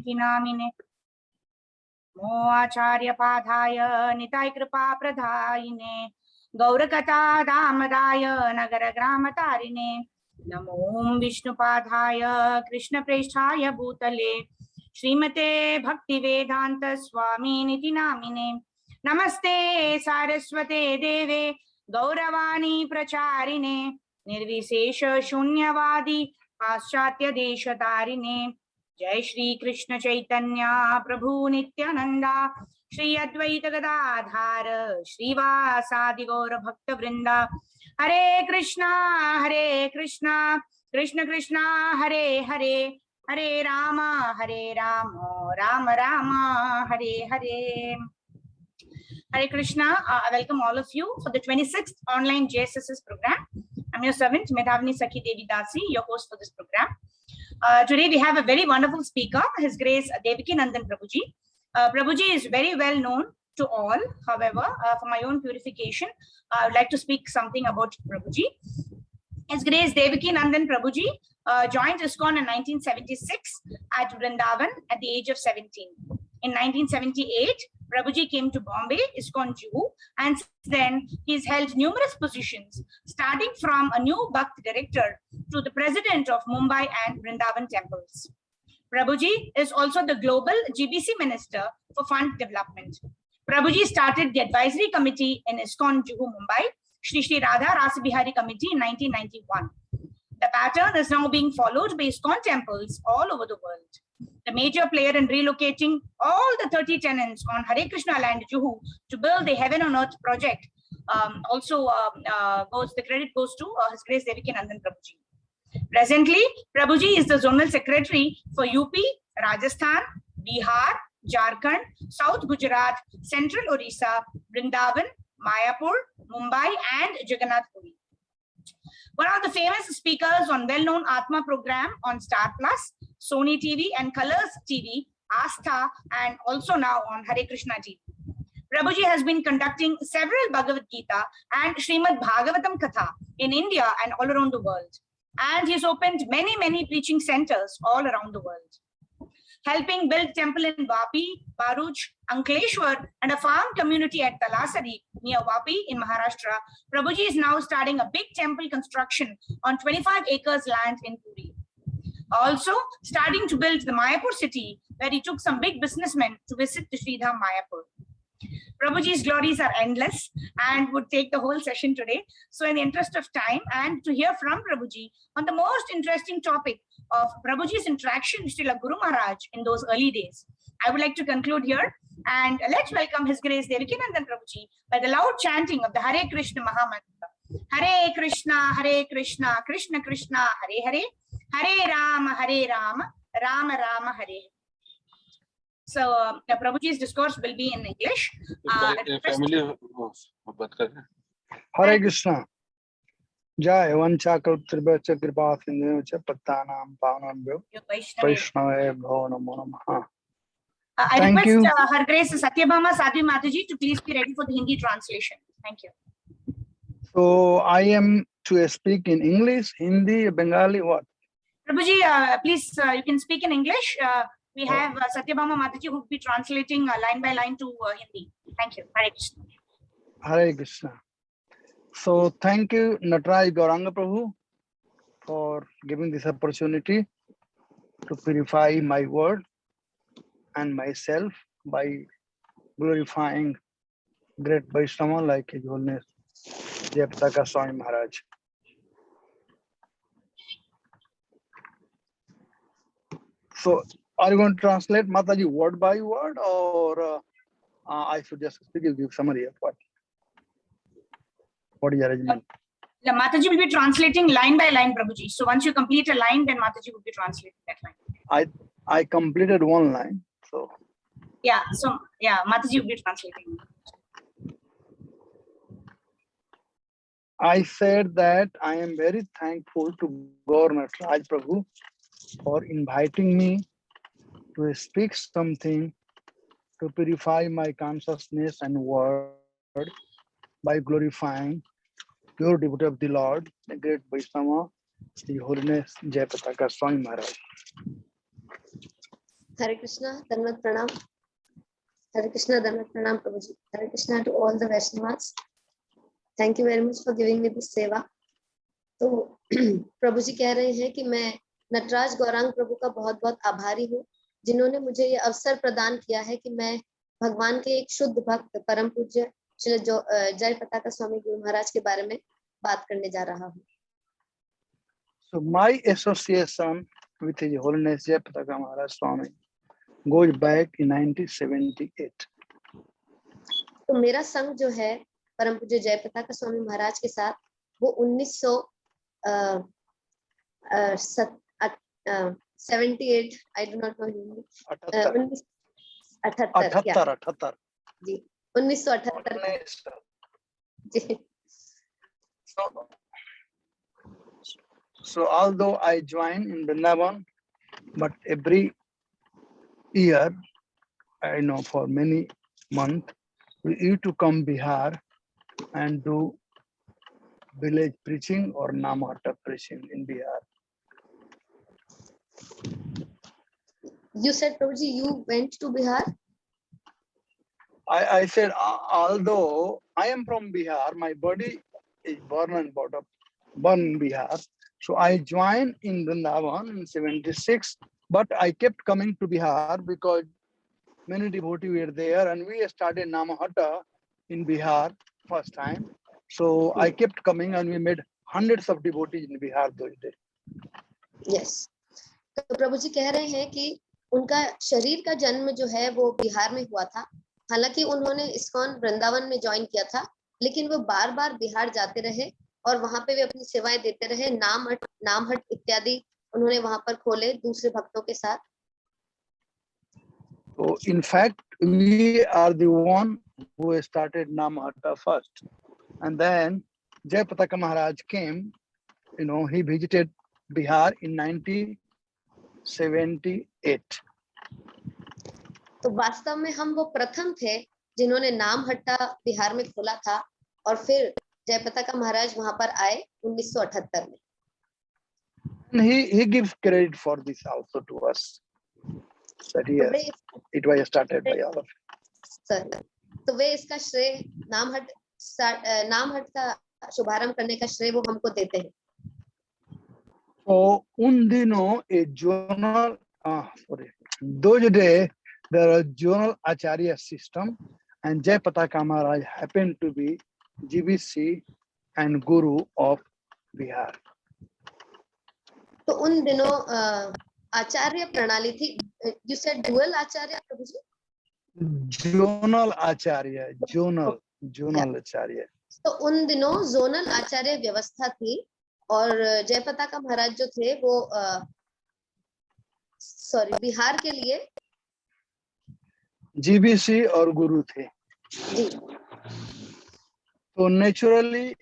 नामिने मो आचार्य पाधाय निताय कृपा प्रदायिने गौरकथा दामदाय नगर ग्राम तारिणे नमो विष्णुपादाय कृष्ण प्रेष्ठाय भूतले श्रीमते भक्ति वेदांत स्वामी नामिने नमस्ते सारस्वते देवे गौरवाणी प्रचारिणे निर्विशेष शून्यवादी पाश्चात्य देश तारिणे जय श्री कृष्ण चैतन्य प्रभु नित्यानंदा श्री अद्वैत गदाधार श्रीवासादि गौर भक्त वृंदा हरे Krishna Krishna Krishna Hare Hare Hare Ram Ram Ram Hare Hare. Hare Krishna. I welcome all of you for the 26th online JSSS program. I'm your servant, Medhavini Sakhi Devi Dasi, your host for this program. Today we have a very wonderful speaker, His Grace Devaki Nandan Prabhuji. Prabhuji is very well known to all. However, for my own purification, I would like to speak something about Prabhuji. His Grace Devaki Nandan Prabhuji joined ISKCON in 1976 at Vrindavan at the age of 17. In 1978, Prabhuji came to Bombay, ISKCON Juhu, and since then he's held numerous positions, starting from a new Bhakt director to the president of Mumbai and Vrindavan temples. Prabhuji is also the global GBC minister for fund development. Prabhuji started the advisory committee in ISKCON Juhu, Mumbai, Shri Shri Radha Rasabihari Committee in 1991. The pattern is now being followed by ISKCON temples all over the world. The major player in relocating all the 30 tenants on Hare Krishna land Juhu to build the Heaven on Earth project. The credit goes to His Grace Devaki Nandan Prabhuji. Presently, Prabhuji is the zonal secretary for UP, Rajasthan, Bihar, Jharkhand, South Gujarat, Central Orissa, Vrindavan, Mayapur, Mumbai, and Jagannath Puri. One of the famous speakers on well-known Atma program on Star Plus, Sony TV and Colors TV, Astha, and also now on Hare Krishna TV. Prabhuji has been conducting several Bhagavad Gita and Srimad Bhagavatam Katha in India and all around the world. And he's opened many preaching centers all around the world. Helping build temple in Vapi, Bharuch, Ankleshwar, and a farm community at Talasari near Vapi in Maharashtra, Prabhuji is now starting a big temple construction on 25 acres land in Puri. Also, starting to build the Mayapur city, where he took some big businessmen to visit the Sridham Mayapur. Prabhuji's glories are endless and would take the whole session today. So in the interest of time and to hear from Prabhuji on the most interesting topic of Prabhuji's interaction with Srila Guru Maharaj in those early days, I would like to conclude here and let's welcome His Grace Devaki Nandan Prabhuji by the loud chanting of the Hare Krishna Mahamantra. Hare Krishna, Krishna Krishna, Hare Hare, Hare Rama, Rama Rama, Hare. So Prabhuji's discourse will be in English. Hare Krishna. Jai vancha kalptribhacha kripa sindhu pattanam pavanam Vaishnava bhavo namo namaha. I request Her Grace Satyabhama Sadhvi Mataji to please be ready for the Hindi translation. Thank you. So I am to speak in English, Hindi, Bengali, what? Prabhuji, please, you can speak in English. We have Satyabhama Mataji who will be translating line by line to Hindi. Thank you. Hare Krishna. Hare Krishna. So thank you, Nataraj Gauranga Prabhu, for giving this opportunity to purify my word and myself by glorifying great Vaishnava like His Holiness Jayapataka Swami Maharaj. So are you going to translate Mataji word by word, or I should just speak you give summary of what is the arrangement? Mataji will be translating line by line, Prabhuji. So once you complete a line, then Mataji will be translating that line. I completed one line, so yeah. So yeah, Mataji will be translating. I said that I am very thankful to Gaur Nataraj Prabhu for inviting me to speak something to purify my consciousness and word by glorifying pure devotee of the Lord, the great Vaishnava, His Holiness Jayapataka Swami Maharaj. Hare Krishna, Dhanvat Pranam. Hare Krishna, Dhanvat Pranam, Prabhuji. Hare Krishna to all the Vaishnavas. Thank you very much for giving me this seva. तो प्रभु जी कह रहे हैं कि मैं नटराज गौरांग प्रभु का बहुत बहुत आभारी हूँ, जिन्होंने मुझे ये अवसर प्रदान किया है कि मैं भगवान के एक शुद्ध भक्त परम पूज्य श्री जय पताका स्वामी गुरु महाराज के बारे में बात करने जा रहा हूँ। So my association with His Holiness Jai Pataka Maharaj Swami goes back in 1978. तो मेरा संग जो है परम पूज्य जय पताका स्वामी महाराज के साथ वो 1978 I do not know Hindi 1978 ji 1978 ji. So although I joined in Vrindavan, but every year, I know for many months, we used to come Bihar and do village preaching or Namahata preaching in Bihar. You said Prabhuji, you went to Bihar? I said, although I am from Bihar, my body is born and brought up, born in Bihar. So I joined in Vrindavan in 76, but I kept coming to Bihar because many devotees were there and we started Namahata in Bihar first time. So I kept coming and we made hundreds of devotees in Bihar those days. Yes. तो प्रभु जी कह रहे हैं कि उनका शरीर का जन्म जो है वो बिहार में हुआ था। हालांकि उन्होंने इस्कॉन वृंदावन में ज्वाइन किया था, लेकिन वो बार बार बिहार जाते रहे और वहां पे वे अपनी सेवाएं देते रहे। नामहट इत्यादि उन्होंने वहां पर खोले दूसरे भक्तों के साथ। So in fact, we are the one who started Namahata first. And then Jai Pataka Maharaj came, he visited Bihar in 1978. तो वास्तव में हम वो प्रथम थे जिन्होंने नामहट्टा बिहार में खोला था और फिर जय पताका महाराज वहां पर आए 1978 में। And he gives credit for this also to us. That yes, it was started by all of us. तो वे इसका श्रेय नामहट का शुभारंभ करने का श्रेय वो हमको देते हैं। So उन दिनों a zonal, those days there was zonal acharya system, and Jai Pataka Maharaj happened to be GBC and Guru of Bihar. तो उन दिनों आचार्य प्रणाली थी। You said dual Acharya Prabhu ji? Zonal acharya, zonal acharya. तो उन दिनों zonal आचार्य व्यवस्था थी और जय पताका महाराज जो थे वो बिहार के लिए GBC और गुरु थे। जी। So naturally,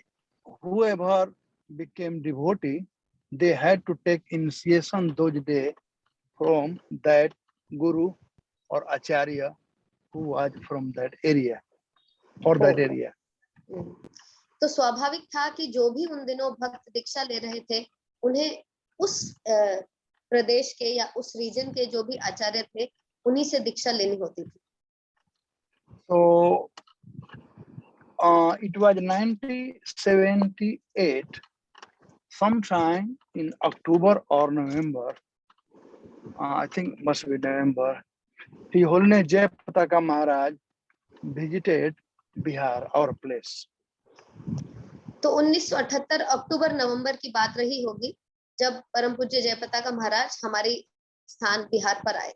whoever became devotee, they had to take initiation those days from that guru or acharya who was from that area, for that area. तो स्वाभाविक था कि जो भी उन दिनों भक्त दीक्षा ले रहे थे उन्हें उस प्रदेश के या उस रीजन के जो भी आचार्य थे उन्हीं से दीक्षा लेनी होती थी। So it was 1978, sometime in October or November, I think must be November, His Holiness Jai Pataka Maharaj visited Bihar, our place. तो 1978 अक्टूबर नवंबर की बात रही होगी जब परम पूज्य जय पताका महाराज हमारे स्थान बिहार पर आए।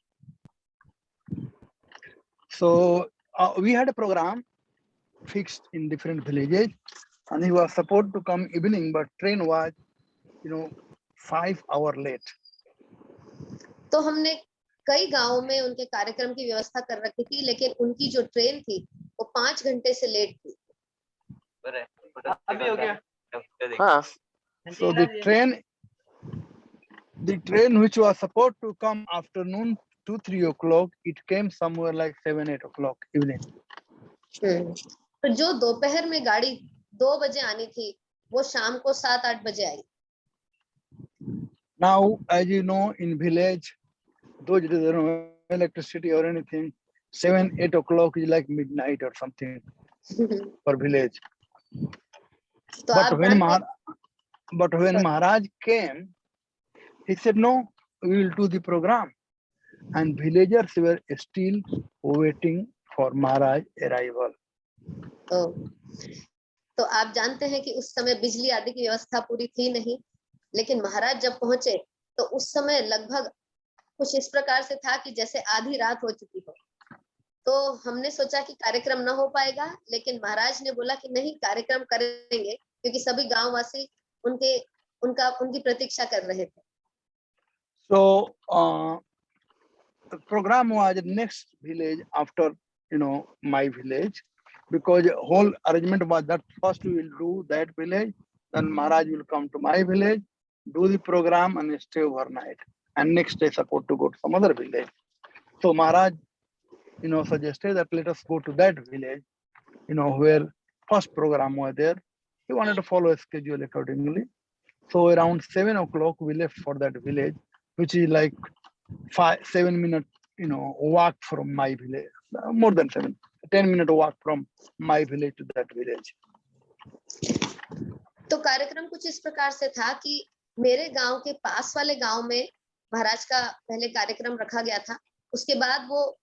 So we had a program fixed in different villages, and he was supposed to come evening, but train was 5 hours late. तो हमने कई गांवों में उनके कार्यक्रम की व्यवस्था कर रखी थी, लेकिन उनकी जो ट्रेन थी वो 5 घंटे से लेट थी। अभी हो गया। हाँ. So the train which was supposed to come afternoon 2-3 o'clock, it came somewhere like 7-8 o'clock evening. तो जो दोपहर में गाड़ी 2 बजे आनी थी वो शाम को 7-8 बजे आई। Now, as you know, in village, those days there were electricity or anything. 7, 8 o'clock is like midnight or something for village. तो But आप when जानते Sorry. Maharaj came, he said, no, we will do the program. And villagers were still waiting for Maharaj arrival. तो आप जानते हैं कि उस समय बिजली आदि की व्यवस्था पूरी थी नहीं, लेकिन महाराज जब पहुंचे तो उस समय लगभग कुछ इस प्रकार से था कि जैसे आधी रात हो चुकी हो। तो हमने सोचा कि कार्यक्रम न हो पाएगा, लेकिन महाराज ने बोला कि नहीं, कार्यक्रम करेंगे, क्योंकि सभी गांववासी उनकी प्रतीक्षा कर रहे थे। So the program was next village after my village, because whole arrangement was that first we will do that village, then Maharaj will come to my village, do the program and stay overnight, and next day support to go to some other village. So Maharaj suggested that let us go to that village, where first program was there. He wanted to follow a schedule accordingly. So around 7 o'clock we left for that village, which is like 7 minute walk from my village, more than 10-minute walk from my village to that village. तो कार्यक्रम कुछ इस प्रकार से था कि मेरे गांव के पास वाले गांव में महाराज का पहले कार्यक्रम रखा गया था। उसके बाद वो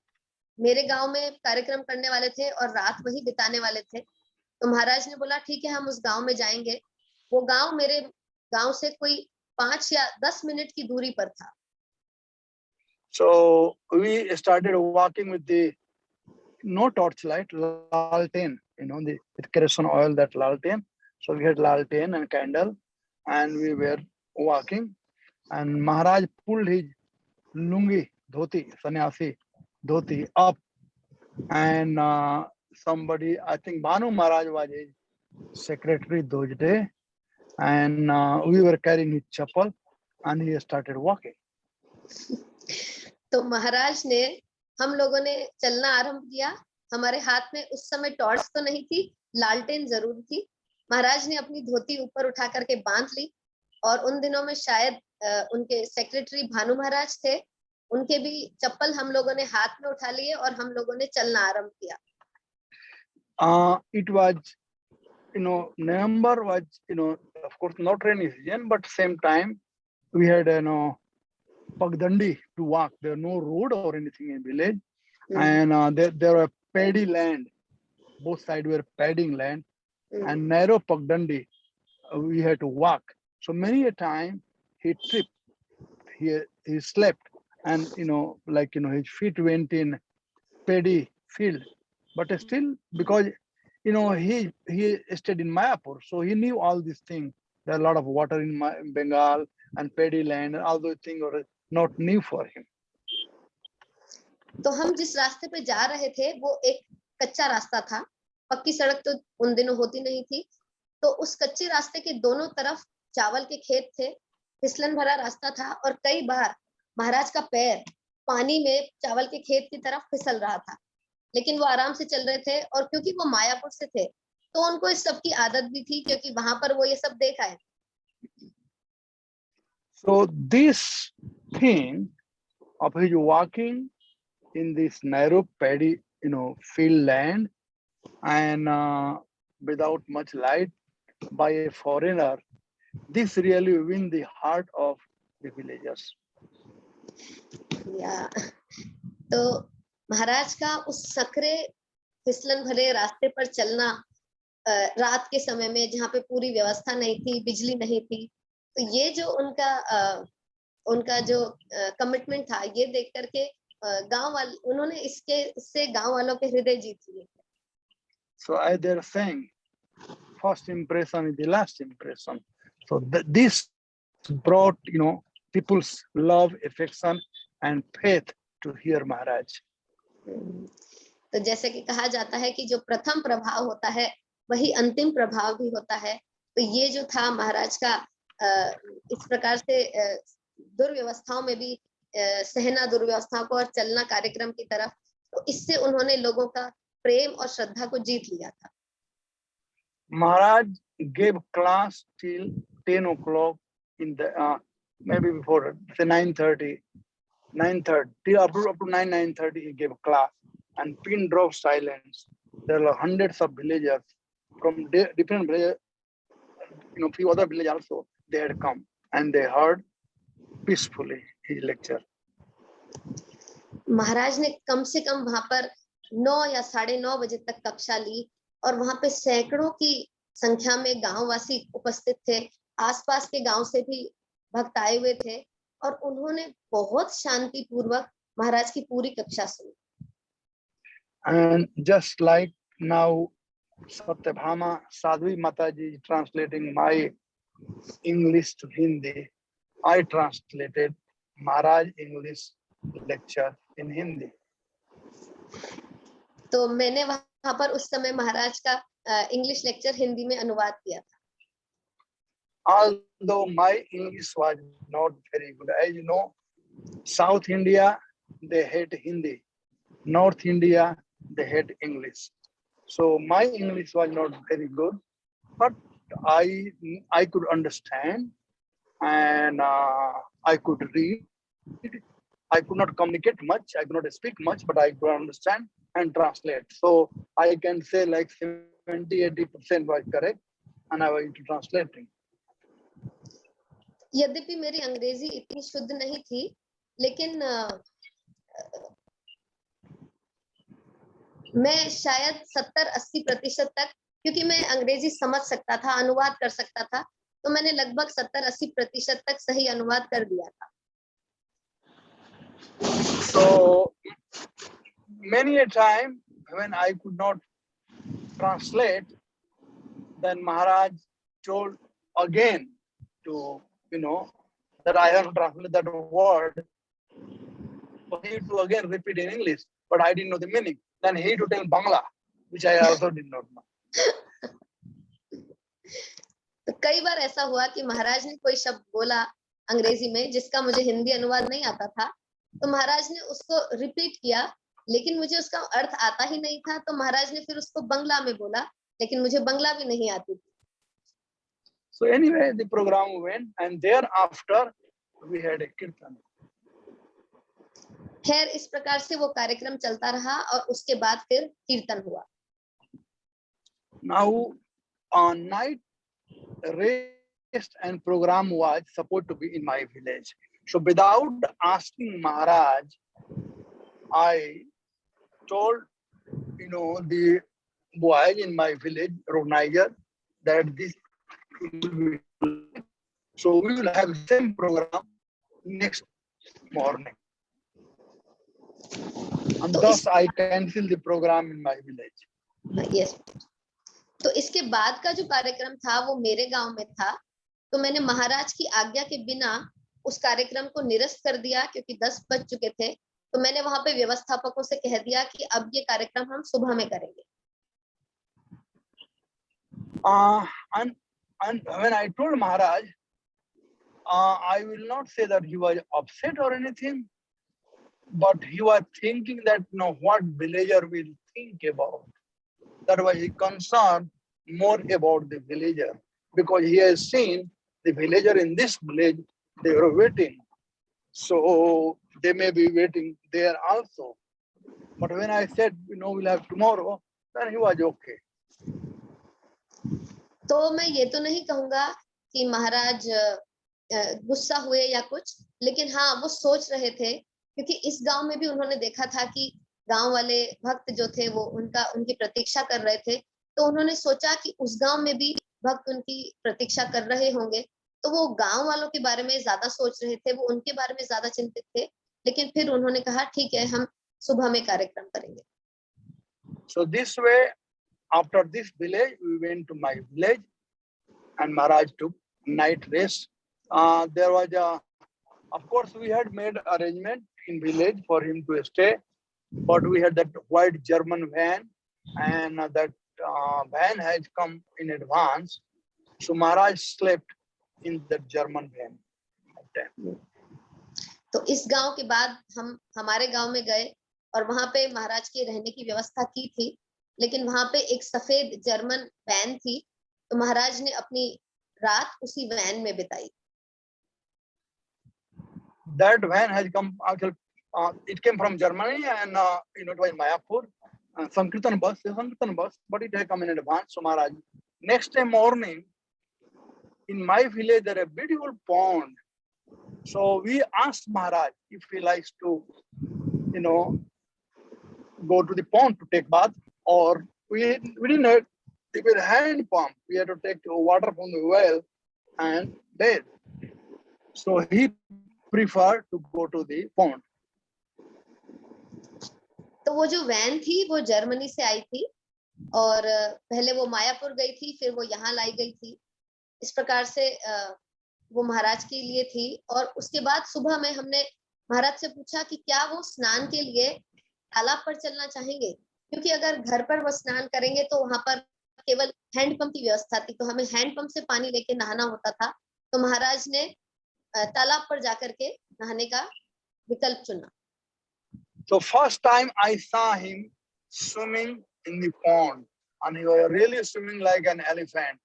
मेरे गांव में कार्यक्रम करने वाले थे और रात वहीं बिताने वाले थे। तो महाराज ने बोला ठीक है, हम उस गांव में जाएंगे। वो गांव मेरे गांव से कोई 5 या 10 मिनट की दूरी पर था। So we started walking with the no torchlight, lalten, the kerosene oil, that lalten. So we had lalten and candle, and we were walking. And Maharaj pulled his lungi, dhoti, sannyasi dhoti up, and somebody, I think Bhanu Maharaj was his secretary those days, and we were carrying his chappal, and he started walking. तो महाराज ने, हम लोगों ने चलना आरंभ किया। हमारे हाथ में उस समय टॉर्च तो नहीं थी, लालटेन जरूर थी। महाराज ने अपनी धोती ऊपर उठा करके बांध ली, और उन दिनों में शायद उनके सेक्रेटरी भानु महाराज थे, उनके भी चप्पल हम लोगों ने हाथ में उठा लिए और हम लोगों ने चलना आरंभ किया। It was, November was, of course not rainy season, but same time we had, Pagdandi to walk. There was no road or anything in village, and there were paddy land. Both sides were padding land, and narrow Pagdandi. We had to walk. So many a time he tripped, he slept, and his feet went in paddy field. But still, because he stayed in Mayapur, so he knew all these things. There are a lot of water in Bengal and paddy land, and all those things were not new for him. तो हम जिस रास्ते पे जा रहे थे वो एक कच्चा रास्ता था, पक्की सड़क तो उन दिनों होती नहीं थी। तो उस कच्चे रास्ते के दोनों तरफ चावल के खेत थे, फिसलन भरा रास्ता था, और कई बार महाराज का पैर पानी में चावल के खेत की तरफ फिसल रहा था। लेकिन वो आराम से चल रहे थे, और क्योंकि वो मायापुर से थे तो उनको इस सब की आदत भी थी, क्योंकि वहां पर वो ये सब देख आए। So this thing of his walking in this narrow paddy, field land, and without much light by a foreigner, this really win the heart of the villagers. या तो महाराज का उस सकरे फिसलन भरे रास्ते पर चलना रात के समय में, जहाँ पे पूरी व्यवस्था नहीं थी, बिजली नहीं थी, तो ये जो उनका जो कमिटमेंट था, ये देख करके गांव वाले, उन्होंने इससे गांव वालों के हृदय जीत लिए। So as they're saying, first impression is the last impression. So this brought, people's love, affection, and faith to hear Maharaj. तो जैसे कि कहा जाता है कि जो प्रथम प्रभाव होता है वही अंतिम प्रभाव भी होता है। तो ये जो था महाराज का इस प्रकार से दुर्व्यवस्थाओं में भी सहना दुर्व्यवस्थाओं को और चलना कार्यक्रम की तरफ, तो इससे उन्होंने लोगों का प्रेम और श्रद्धा को जीत लिया था। Maharaj gave class till 10 o'clock in the maybe before, say 9:30, 9:30 till up to 9:30 he gave a class, and pin drop silence. There are hundreds of villagers from different villages, few other villages also. They had come and they heard peacefully his lecture. महाराज ने कम से कम वहां पर 9 या 9:30 बजे तक कक्षा ली और वहां पे सैकड़ों की संख्या में गांववासी उपस्थित थे। आसपास के गांव से भी भक्त आए हुए थे और उन्होंने बहुत शांतिपूर्वक महाराज की पूरी कक्षा सुनी। And just like now, Satyabhama Sadhvi Mataji is translating my English to Hindi, I translated Maharaj English lecture in Hindi. तो मैंने वहां पर उस समय महाराज का इंग्लिश लेक्चर हिंदी में अनुवाद किया था। Although my English was not very good, as you know, South India they hate Hindi, North India they hate English. So my English was not very good, but I could understand and I could read. I could not communicate much, I could not speak much, but I could understand and translate. So I can say like 70-80% was correct, and I was translating. यद्यपि मेरी अंग्रेजी इतनी शुद्ध नहीं थी, लेकिन मैं शायद 70-80% तक, क्योंकि मैं अंग्रेजी समझ सकता था, अनुवाद कर सकता था, तो मैंने लगभग 70-80% तक सही अनुवाद कर दिया था। So many a time when I could not translate, then Maharaj told again to, that I have translated that word. So he to again repeat in English, but I didn't know the meaning. Then he to tell Bangla, which I also did not know. तो कई बार ऐसा हुआ कि महाराज ने कोई शब्द बोला अंग्रेजी में जिसका मुझे हिंदी अनुवाद नहीं आता था, तो महाराज ने उसको रिपीट किया, लेकिन मुझे उसका अर्थ आता ही नहीं था, तो महाराज ने फिर उसको बंगला में बोला, लेकिन मुझे बंगला भी नहीं आती थी। So anyway, the program went, and thereafter we had a kirtan. खैर इस प्रकार से वो कार्यक्रम चलता रहा और उसके बाद फिर कीर्तन हुआ। Now, night rest and program was supposed to be in my village. So without asking Maharaj, I told, the boys in my village, Roniger, that this will be, so we will have same program next morning. And thus I cancelled the program in my village. Yes. तो इसके बाद का जो कार्यक्रम था वो मेरे गांव में था, तो मैंने महाराज की आज्ञा के बिना उस कार्यक्रम को निरस्त कर दिया, क्योंकि 10 बज चुके थे। तो मैंने वहां पे व्यवस्थापकों से कह दिया कि अब ये कार्यक्रम हम सुबह में करेंगे। And when I told Maharaj, I will not say that he was upset or anything, but he was thinking that what villager will think about. That was he concerned more about the villager, because he has seen the villager in this village, they were waiting. So they may be waiting there also. But when I said, we'll have tomorrow, then he was okay. तो मैं ये तो नहीं कहूंगा कि महाराज गुस्सा हुए या कुछ, लेकिन हाँ वो सोच रहे थे, क्योंकि इस गांव में भी उन्होंने देखा था कि गांव वाले भक्त जो थे वो उनकी प्रतीक्षा कर रहे थे, तो उन्होंने सोचा कि उस गांव में भी भक्त उनकी प्रतीक्षा कर रहे होंगे, तो वो गांव वालों के बारे में ज्यादा सोच रहे थे, वो उनके बारे में ज्यादा चिंतित थे। लेकिन फिर उन्होंने कहा ठीक है, हम सुबह में कार्यक्रम करेंगे। So this way, after this village, we went to my village, and Maharaj took night rest. There was of course, we had made arrangement in village for him to stay, but we had that white German van, and that van has come in advance. So Maharaj slept in the German van. तो इस गांव के बाद हम हमारे गांव में गए और वहां पे महाराज के रहने की व्यवस्था की थी, लेकिन वहां पे एक सफेद जर्मन वैन थी, तो महाराज ने अपनी रात उसी वैन में बिताई। That van has come. It came from Germany, and it was in Mayapur. Sankirtan bus, but it had come in advance. So Maharaj, next day morning, in my village there is a beautiful pond. So we asked Maharaj if he likes to, go to the pond to take bath, or we didn't have, if it hand pump, we had to take water from the well and bathe. So he preferred to go to the pond. तो वो जो van थी वो Germany से आई थी और पहले वो मायापुर गई थी, फिर वो यहाँ लाई गई थी। इस प्रकार से वो महाराज के लिए थी। और उसके बाद सुबह में हमने महाराज से पूछा कि क्या वो स्नान के लिए तालाब पर चलना चाहेंगे, क्योंकि अगर घर पर वो स्नान करेंगे तो वहां पर केवल हैंडपंप की व्यवस्था थी, तो हमें हैंडपंप से पानी लेके नहाना होता था। तो महाराज ने तालाब पर जाकर के नहाने का विकल्प चुना। So first time I saw him swimming in the pond, and he was really swimming like an elephant,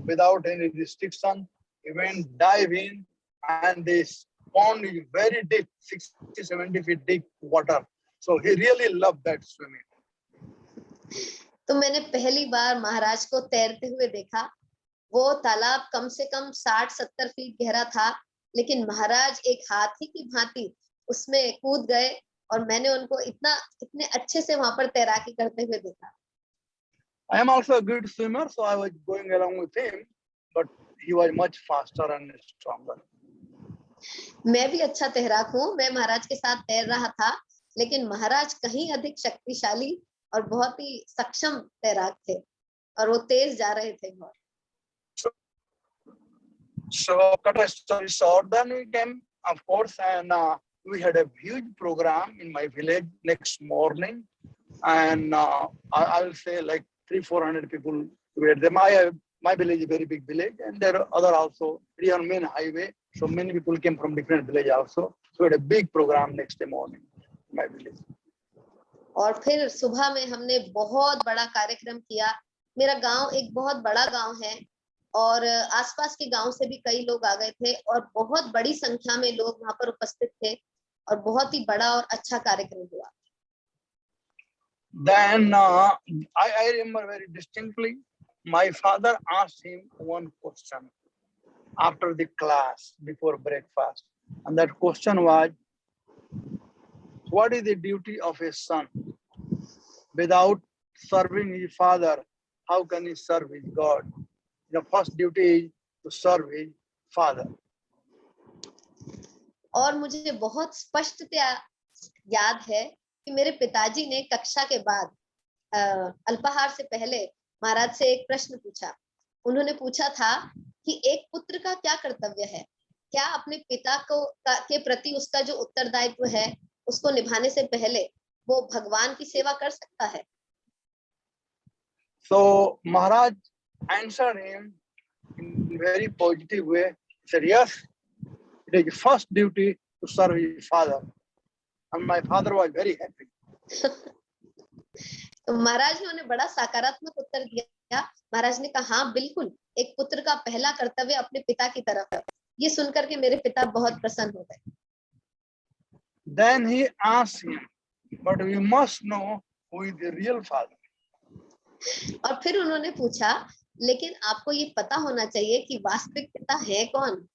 without any restriction. He went dive in, and this pond is very deep, 60, 70 feet deep water. So he really loved that swimming. तो मैंने पहली बार महाराज को तैरते हुए देखा। वो तालाब कम से कम 60-70 फीट गहरा था, लेकिन महाराज एक हाथी की भांति उसमें कूद गए और मैंने उनको इतने अच्छे से वहां पर तैराकी करते हुए देखा। I am also a good swimmer, so I was going along with him, but he was much faster and stronger. मैं भी अच्छा तैराक हूँ, मैं महाराज के साथ तैर रहा था, लेकिन महाराज कहीं अधिक शक्तिशाली और बहुत ही सक्षम तैराक थे और वो तेज जा रहे थे बहुत। So cut a story short, then we came, of course, and we had a huge program in my village next morning, and I will say like 300-400 people were there. My village is a very big village, and there are other also, we on main highway, so many people came from different village also. So we had a big program next day morning in my village. और फिर सुबह में हमने बहुत बड़ा कार्यक्रम किया। मेरा गांव एक बहुत बड़ा गांव है और आसपास के गांव से भी कई लोग आ गए थे और बहुत बड़ी संख्या में लोग वहां पर उपस्थित थे और बहुत ही बड़ा और अच्छा कार्यक्रम हुआ। Then I remember very distinctly, my father asked him one question after the class before breakfast, and that question was, what is the duty of a son? Without serving his father, how can he serve his God? The first duty is to serve his father. और मुझे बहुत स्पष्टतया याद है कि मेरे पिताजी ने कक्षा के बाद अल्पाहार से पहले महाराज से एक प्रश्न पूछा। उन्होंने पूछा था कि एक पुत्र का क्या कर्तव्य है, क्या अपने पिता के प्रति उसका जो उत्तरदायित्व है उसको निभाने से पहले वो भगवान की सेवा कर सकता है। So Maharaj answered him in a very positive way. He said, yes, it is the first duty to serve his father. And my father was very happy. तो महाराज ने उन्हें बड़ा सकारात्मक उत्तर दिया। महाराज ने कहा, हाँ बिल्कुल, एक पुत्र का पहला कर्तव्य अपने पिता की तरफ है। ये सुनकर के मेरे पिता बहुत प्रसन्न हो गए। Then he asked him, but we must know who is the real father. और फिर उन्होंने पूछा, लेकिन आपको ये पता होना चाहिए कि वास्तविक पिता है कौन।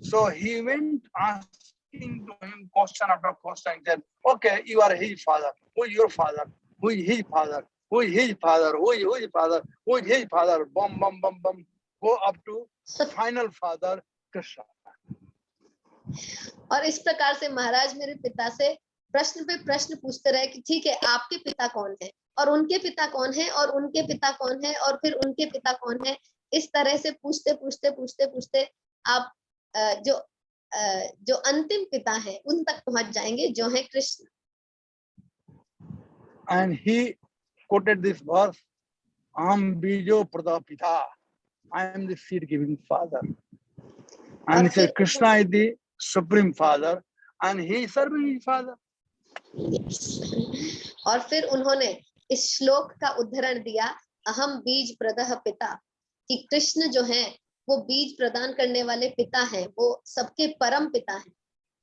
So he went asking to him question after question. He said, okay, you are his father. Who is your father? Who is his father? Who is his father? Who is his father? Who is his father? Bum, bum, bum, bum. Go up to final father, Krishna. और इस प्रकार से महाराज मेरे पिता से प्रश्न पे प्रश्न पूछते रहे कि ठीक है, आपके पिता कौन है और उनके पिता कौन है और उनके पिता कौन है और फिर उनके पिता कौन है। इस तरह से पूछते पूछते पूछते पूछते आप जो अंतिम पिता है उन तक पहुंच जाएंगे, जो है Krishna. And he quoted this verse, Aham bijo pradapita. I am the seed giving father. And he said, Krishna is the supreme father and he is serving his father. और फिर उन्होंने इस श्लोक का उद्धरण दिया, अहम बीज प्रदः पिता, कि कृष्ण जो है वो बीज प्रदान करने वाले पिता हैं, वो सबके परम पिता हैं।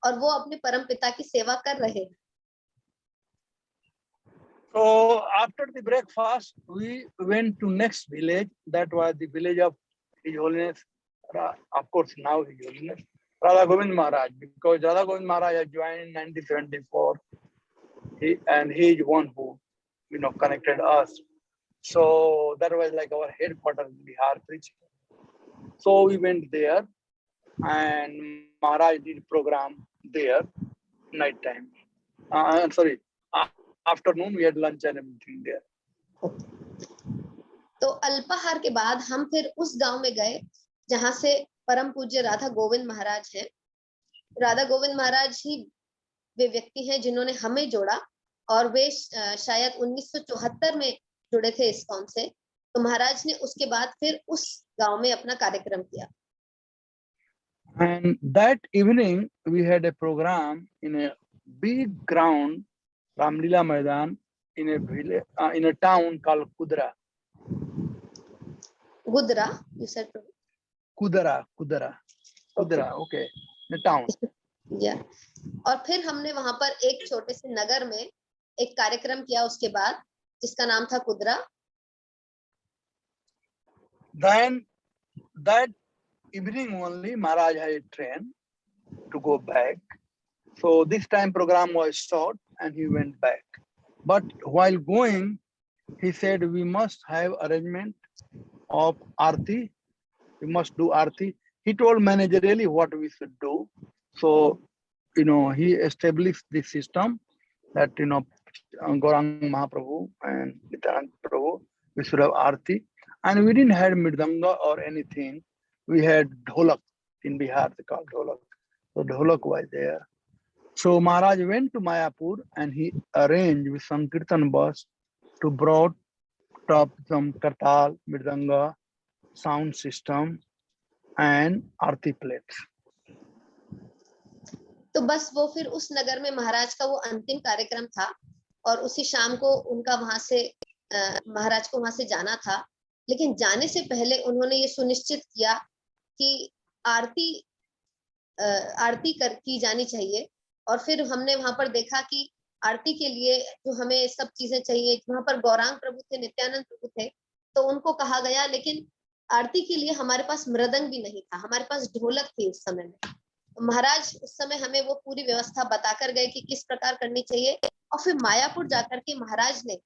और वो अपने परम पिता की सेवा कर रहे हैं। So after the breakfast, we went to next village. That was the village of His Holiness, of course now His Holiness Radha Govind Maharaj, because Radha Govind Maharaj had joined in 1974. He is one who, connected us. So that was like our headquarters in Bihar preaching. So we went there, and Maharaj did program there night time. Sorry, afternoon we had lunch and everything there. तो अल्पाहार के बाद हम फिर उस गांव में गए जहां से परम पूज्य राधा गोविंद महाराज हैं। राधा गोविंद महाराज ही वे व्यक्ति हैं जिन्होंने हमें जोड़ा, और वे शायद 1974 में जुड़े थे इस्कॉन से। तो महाराज ने उसके बाद फिर उस गांव में अपना कार्यक्रम किया। And that evening we had a program in a big ground, Ramlila Maidan, in a village, in a town called Kudra. Gudra, you said? Kudra, okay, the town. या और फिर हमने वहां पर एक छोटे से नगर में एक कार्यक्रम किया उसके बाद, जिसका नाम था Kudra. Then that evening only Maharaj had a train to go back. So this time program was short and he went back. But while going, he said we must have arrangement of Aarti. We must do Aarti. He told managerially what we should do. So, he established the system that, Gaurang Mahaprabhu and Nityanand Prabhu, we should have Aarti. And we didn't have Mridanga or anything. We had Dholak in Bihar, they call Dholak. So Dholak was there. So Maharaj went to Mayapur and he arranged with some Kirtan bus to brought up some Kartal, Mridanga, sound system and Aarti plates. तो बस वो फिर उस नगर में महाराज का वो अंतिम कार्यक्रम था, और उसी शाम को उनका वहां से महाराज को वहां से जाना था। लेकिन जाने से पहले उन्होंने ये सुनिश्चित किया कि आरती की जानी चाहिए। और फिर हमने वहां पर देखा कि आरती के लिए जो हमें सब चीजें चाहिए, वहां पर गौरांग प्रभु थे, नित्यानंद प्रभु थे, तो उनको कहा गया, लेकिन आरती के लिए हमारे पास मृदंग भी नहीं था, हमारे पास ढोलक थी उस समय में। महाराज उस समय हमें वो पूरी व्यवस्था बताकर गए कि किस प्रकार करनी चाहिए। और फिर मायापुर जाकर के महाराज ने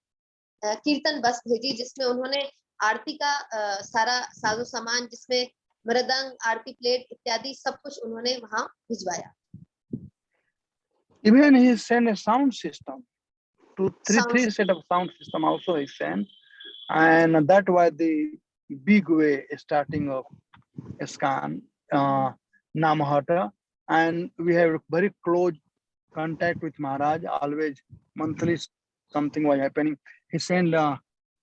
कीर्तन बस भेजी, जिसमें उन्होंने आरती का सारा साजो सामान, जिसमें मृदंग, आरती प्लेट इत्यादि सब कुछ उन्होंने वहां भिजवाया। Even he sent a sound system, three set of sound system also he sent, and that was the big way starting of ISKCON, Namahata, and we have very close contact with Maharaj. Always monthly something was happening. He sent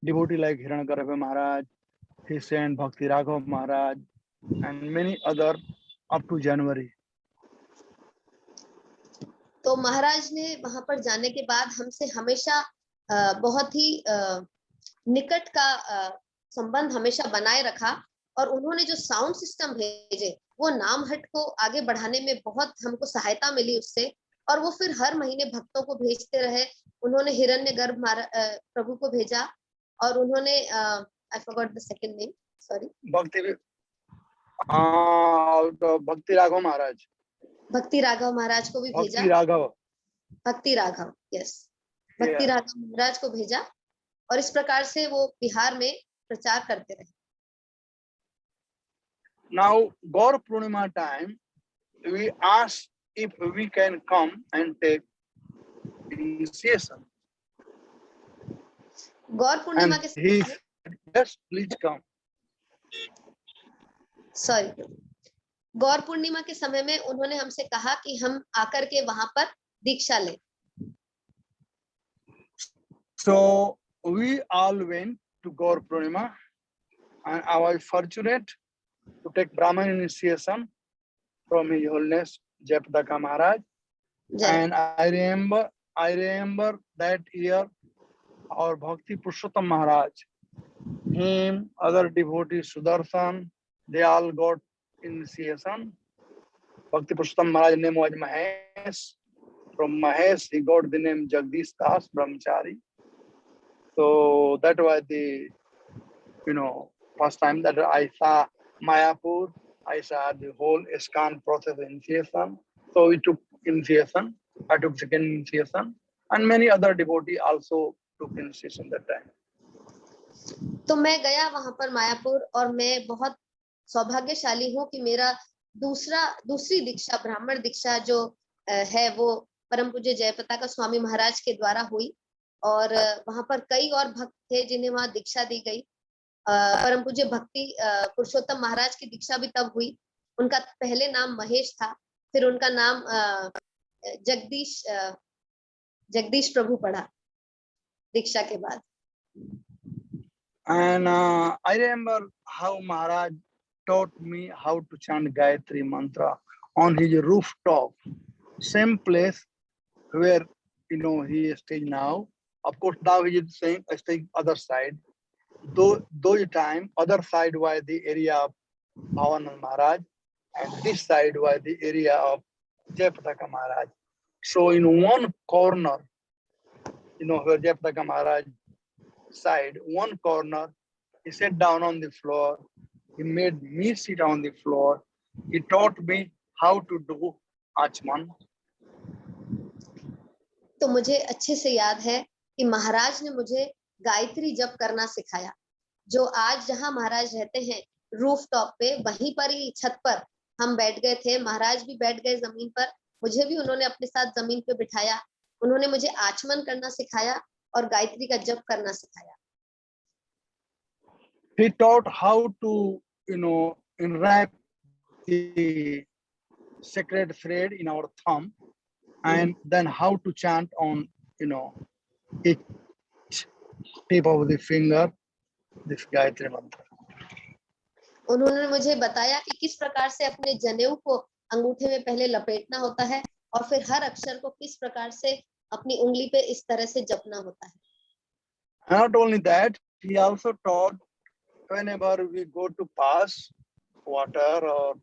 devotee like Hiranyagarbha Maharaj, he sent Bhakti Raghav Maharaj, and many other up to January. तो महाराज ने वहां पर जाने के बाद हमसे हमेशा बहुत ही निकट का संबंध हमेशा बनाए रखा, और उन्होंने जो साउंड सिस्टम भेजे वो नामहट को आगे बढ़ाने में बहुत हमको सहायता मिली उससे। और वो फिर हर महीने भक्तों को भेजते रहे। उन्होंने हिरण्यगर्भ प्रभु को भेजा, और उन्होंने I forgot the second name, sorry, भक्ति राघव महाराज, भक्ति राघव महाराज को भी भेजा। भक्ति राघव, यस, भक्ति राघव महाराज को भेजा, और इस प्रकार से वो बिहार में प्रचार करते रहे। Now Gaur Purnima time, we asked if we can come and take initiation. गौर पूर्णिमा के he said, yes, please come. Sorry, Gaur Purnima के समय में उन्होंने हमसे कहा कि हम आकर के वहां पर दीक्षा लें। So we all went to Gaur Purnima, and I was fortunate to take Brahman initiation from His Holiness Jayapataka Maharaj. And I remember that year our Bhakti Purushottam Maharaj, him, other devotees, Sudarshan, they all got initiation. Bhakti Purushottam Maharaj name was Mahesh. From Mahesh, he got the name Jagdish Das Brahmachari. So that was the, first time that I saw Mayapur. I saw the whole ISKCON process initiation. So we took initiation. I took second initiation, and many other devotees also took initiation that time. तो मैं गया वहां पर मायापुर और मैं बहुत सौभाग्यशाली हूँ कि मेरा दूसरी दीक्षा ब्राह्मण दीक्षा जो है वो परम पूज्य जयप्रताप स्वामी महाराज के द्वारा हुई और वहां पर कई और भक्त थे जिन्हें वहां दीक्षा दी गई। परम पूज्य भक्ति पुरुषोत्तम महाराज की दीक्षा भी तब हुई। उनका पहले नाम महेश था, फिर उनका नाम जगदीश प्रभु पड़ा दीक्षा के बाद। And I remember how Maharaj taught me how to chant Gayatri mantra on his rooftop, same place where he is staying now. Of course, now he is staying other side. Those time, other side was the area of Bhavanand Maharaj, and this side was the area of Jayapataka Maharaj. So in one corner, where Jayapataka Maharaj side, one corner, he sat down on the floor. He made me sit on the floor. He taught me how to do Achman. तो मुझे अच्छे से याद है कि महाराज ने मुझे गायत्री जप करना सिखाया। जो आज जहां महाराज रहते हैं रूफ टॉप पे, वहीं पर ही छत पर हम बैठ गए थे। महाराज भी बैठ गए जमीन पर, मुझे भी उन्होंने अपने साथ जमीन पे बिठाया। उन्होंने मुझे आचमन करना सिखाया और गायत्री का जप करना सिखाया। He taught how to, enwrap the sacred thread in our thumb, and then how to chant on, each tip of the finger, this Gayatri mantra. उन्होंने मुझे बताया कि किस प्रकार से अपने जनेऊ को अंगूठे में पहले लपेटना होता है और फिर हर अक्षर को किस प्रकार से अपनी उंगली पे इस तरह से जपना होता है। Not only that, he also taught whenever we go to pass water or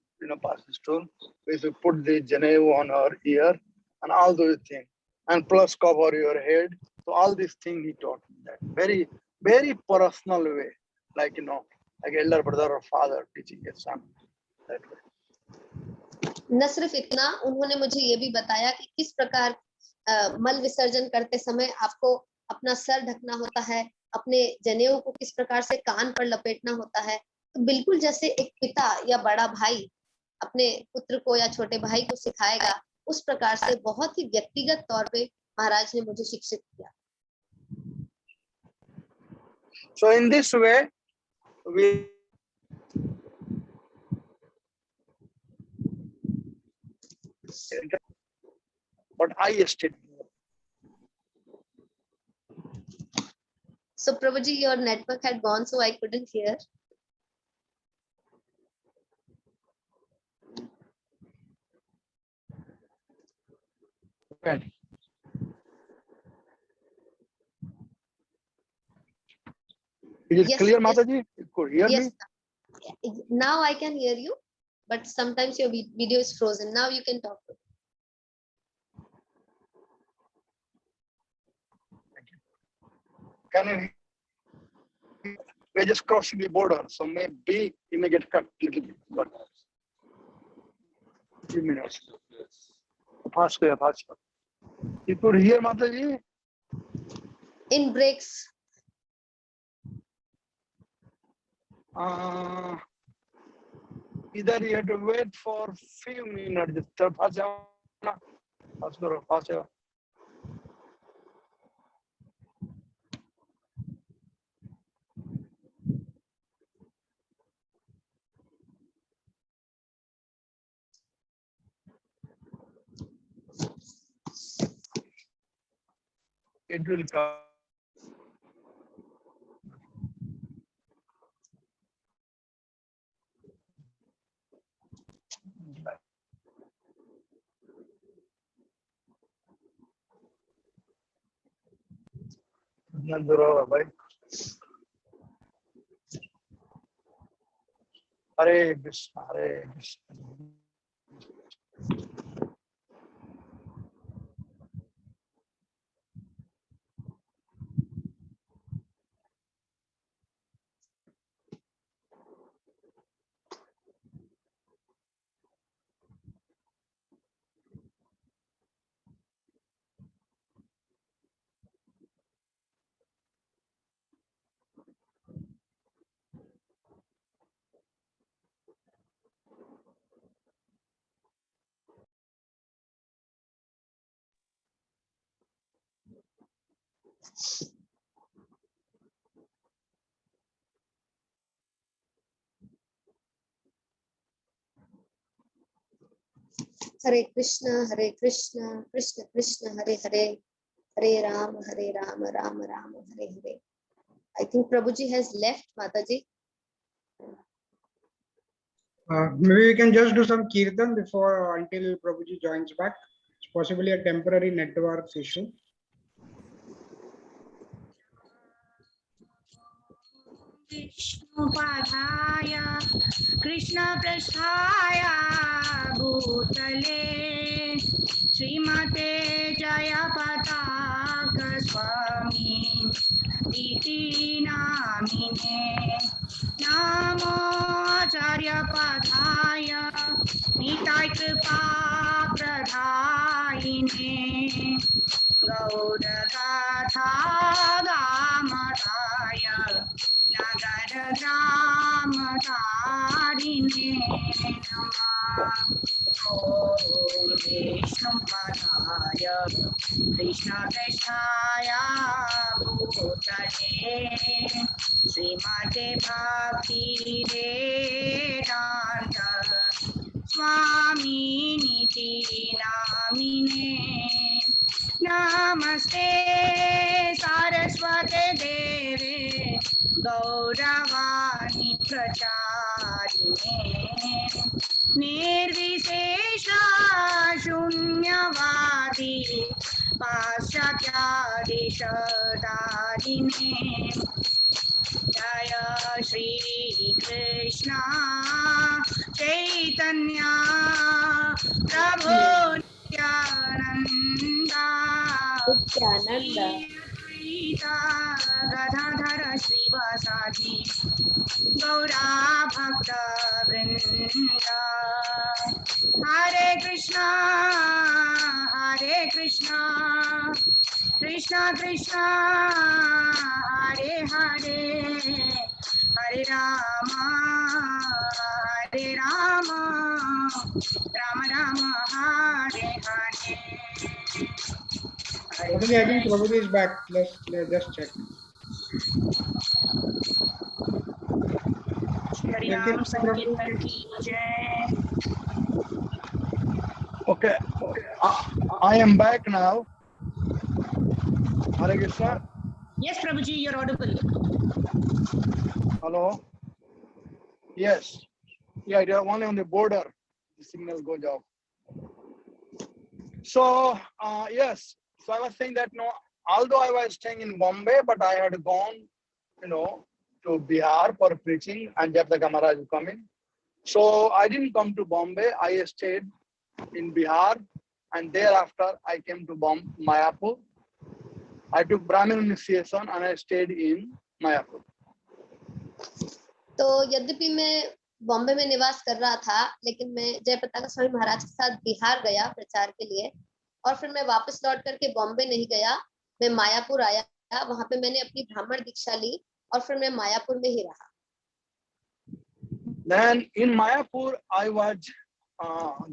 pass stool, we should put the Janeu on our ear and all those things, and plus cover your head. So all these things he taught me that very, very personal way, like like elder brother or father teaching his son that way. न सिर्फ इतना, उन्होंने मुझे ये भी बताया कि किस प्रकार मल विसर्जन करते समय आपको अपना सर ढकना होता है, अपने जनेऊ को किस प्रकार से कान पर लपेटना होता है। तो बिल्कुल जैसे एक पिता या बड़ा भाई अपने पुत्र को या छोटे भाई को सिखाएगा, उस प्रकार से बहुत ही व्यक्तिगत तौर पे महाराज ने मुझे शिक्षित किया। So in this way, but I stayed. So Prabhuji, your network had gone, so I couldn't hear. Okay. Is it Yes, clear, yes. Mataji? You could hear Yes, me? now I can hear you, but sometimes your video is frozen. Now you can talk. Can you? We're just crossing the border, so maybe you may get cut a little bit. But a few minutes. Fast. You could hear, Mataji? In breaks. Either you have to wait for few minutes. Fast. It will come. भाई हरे Krishna Hare Krishna, Krishna Krishna, Hare Hare, Hare Rama, Rama Rama, Hare Hare. I think Prabhuji has left, Mataji. Maybe we can just do some kirtan before until Prabhuji joins back. It's possibly a temporary network issue. विष्णुपादाय कृष्णपृष्ठाय भूतले श्रीमते जयपताक स्वामी इति नामिने नमो आचार्यपदाय निताय कृपा प्रदायिने गौरगाथा दामताय नगर ग्राम तारिणे नमः। ॐ विष्णुपदाय कृष्णपृष्ठाय भूतले श्रीमते भक्तिवेदान्त स्वामिनिति नामिने नमस्ते सारस्वते देवे गौरवाणी प्रचारिणे निर्विशेष शून्यवादी पाश्चात्यादिशदारिणे जय श्री कृष्ण चैतन्य प्रभु नित्यानंदा Nityananda. गदाधर श्रीवासादि गौरा भक्त वृंदा हरे Krishna Krishna Krishna Hare Hare Hare Ram Ram Ram Hare Hare Mataji, I think Prabhuji is back. Let's just check. हरिनाम संकीर्तन की जय। Okay, I am back now. Hare Krishna. Yes, Prabhuji, you're audible. Hello. Yes. Yeah, they are only on the border. The signal goes off. So yes. So I was saying that although I was staying in Bombay, but I had gone, to Bihar for preaching, and Jayapataka Maharaj was coming. So I didn't come to Bombay. I stayed in Bihar, and thereafter I came to Mayapur. I took Brahmin initiation and I stayed in Mayapur. तो यद्यपि मैं बॉम्बे में निवास कर रहा था, लेकिन मैं जयपताका स्वामी महाराज के साथ बिहार गया प्रचार के लिए, और फिर मैं वापस लौट करके बॉम्बे नहीं गया, मैं मायापुर आया। वहां पे मैंने अपनी ब्राह्मण दीक्षा ली और फिर मैं मायापुर में ही रहा। Then in Mayapur, I was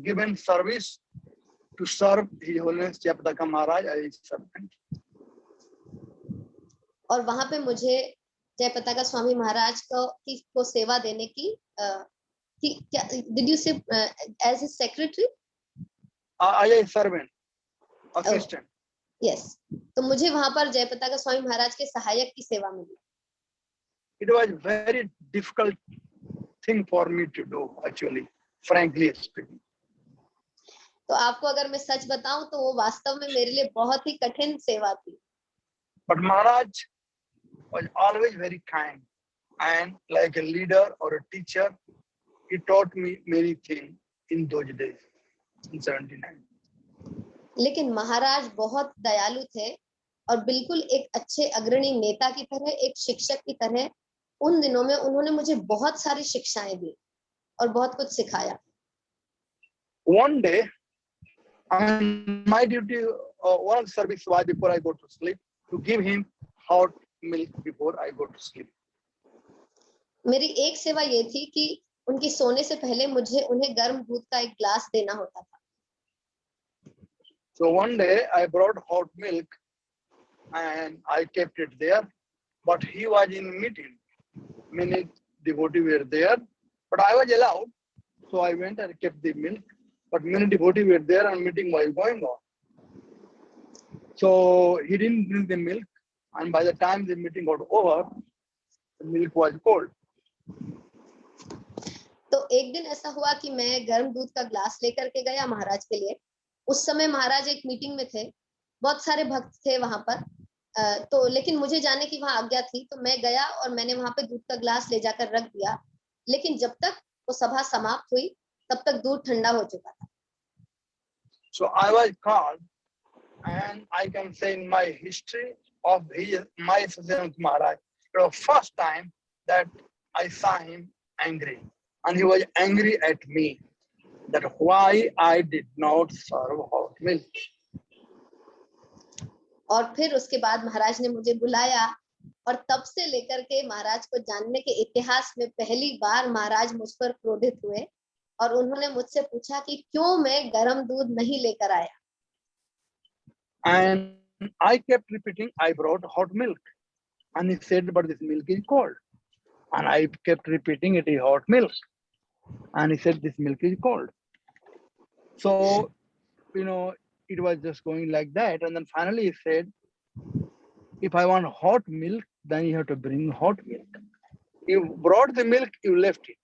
given service to serve His Holiness Jayapataka Maharaj as his servant. और वहां पे मुझे जयपताका स्वामी महाराज को सेवा देने की क्या did you say as a secretary? As a servant, assistant. Yes. तो मुझे वहां पर जयपताका स्वामी महाराज के सहायक की सेवा मिली। It was very difficult thing for me to do, actually, frankly speaking. तो आपको अगर मैं सच बताऊं तो वो वास्तव में मेरे लिए बहुत ही कठिन सेवा थी। But Maharaj was always very kind, and like a leader or a teacher, he taught me many things in those days, in 79. लेकिन महाराज बहुत दयालु थे और बिल्कुल एक अच्छे अग्रणी नेता की तरह, एक शिक्षक की तरह उन दिनों में उन्होंने मुझे बहुत सारी शिक्षाएं दी और बहुत कुछ सिखाया। One day, my duty, one service was before I go to sleep, to give him hot milk before I go to sleep. मेरी एक सेवा ये थी कि उनकी सोने से पहले मुझे उन्हें गर्म दूध का एक ग्लास देना होता था। So one day I brought hot milk and I kept it there. But he was in meeting. Many devotees were there, but I was allowed. So I went and kept the milk. But many devotees were there and meeting was going on. So he didn't drink the milk. And by the time the meeting got over, the milk was cold. तो एक दिन ऐसा हुआ कि मैं गर्म दूध का ग्लास लेकर के गया महाराज के लिए। उस समय महाराज एक मीटिंग में थे, बहुत सारे भक्त थे वहां पर। तो लेकिन मुझे जाने की वहां आज्ञा थी, तो मैं गया और मैंने वहां पे दूध का ग्लास ले जाकर रख दिया। लेकिन जब तक वो सभा समाप्त हुई तब तक दूध ठंडा हो चुका था। So I was called, and I can say in my history of my Sathyanand Maharaj, it was first time that I saw him angry, and he was angry at me that why I did not serve hot milk. और फिर उसके बाद महाराज ने मुझे बुलाया और तब से लेकर के महाराज को जानने के इतिहास में पहली बार महाराज मुझ पर क्रोधित हुए और उन्होंने मुझसे पूछा कि क्यों मैं गर्म दूध नहीं लेकर आया। And I kept repeating, I brought hot milk. And he said, but this milk is cold. And I kept repeating, it is hot milk. And he said, this milk is cold. So, it was just going like that. And then finally he said, if I want hot milk, then you have to bring hot milk. You brought the milk, you left it,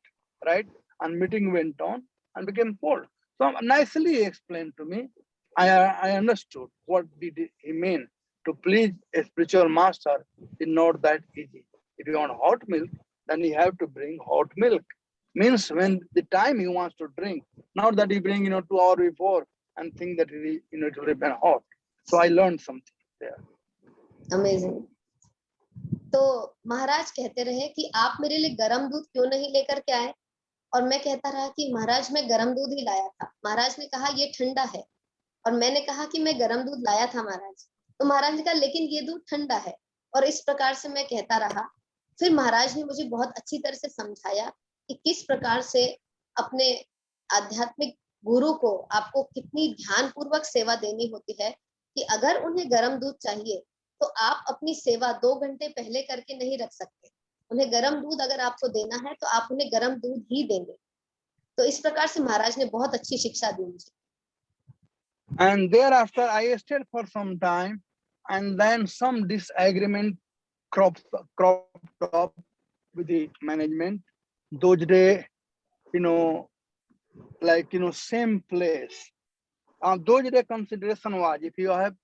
right? And meeting went on and became cold. So nicely he explained to me. I understood what did he mean. To please a spiritual master is not that easy. If you want hot milk, then you have to bring hot milk. Means when the time he wants to drink, not that you bring 2 hours before and think that it will remain hot. So I learned something there. Amazing. तो महाराज कहते रहे कि आप मेरे लिए गर्म दूध क्यों नहीं लेकर के आए, और मैं कहता रहा कि महाराज मैं गर्म दूध ही लाया था। महाराज ने कहा ये ठंडा है, और मैंने कहा कि मैं गर्म दूध लाया था महाराज। तो महाराज ने कहा लेकिन ये दूध ठंडा है, और इस प्रकार से मैं कहता रहा। फिर महाराज ने मुझे बहुत अच्छी तरह से समझाया कि किस प्रकार से अपने आध्यात्मिक गुरु को आपको कितनी ध्यानपूर्वक सेवा देनी होती है, कि अगर उन्हें गर्म दूध चाहिए तो आप अपनी सेवा 2 घंटे पहले करके नहीं रख सकते। उन्हें गर्म दूध अगर आपको देना है तो आप उन्हें गर्म दूध ही देंगे। तो इस प्रकार से महाराज ने बहुत अच्छी शिक्षा दी मुझे। And thereafter I stayed for some time, and then some disagreement cropped up with the management. Those days, same place. Those days consideration was, if you have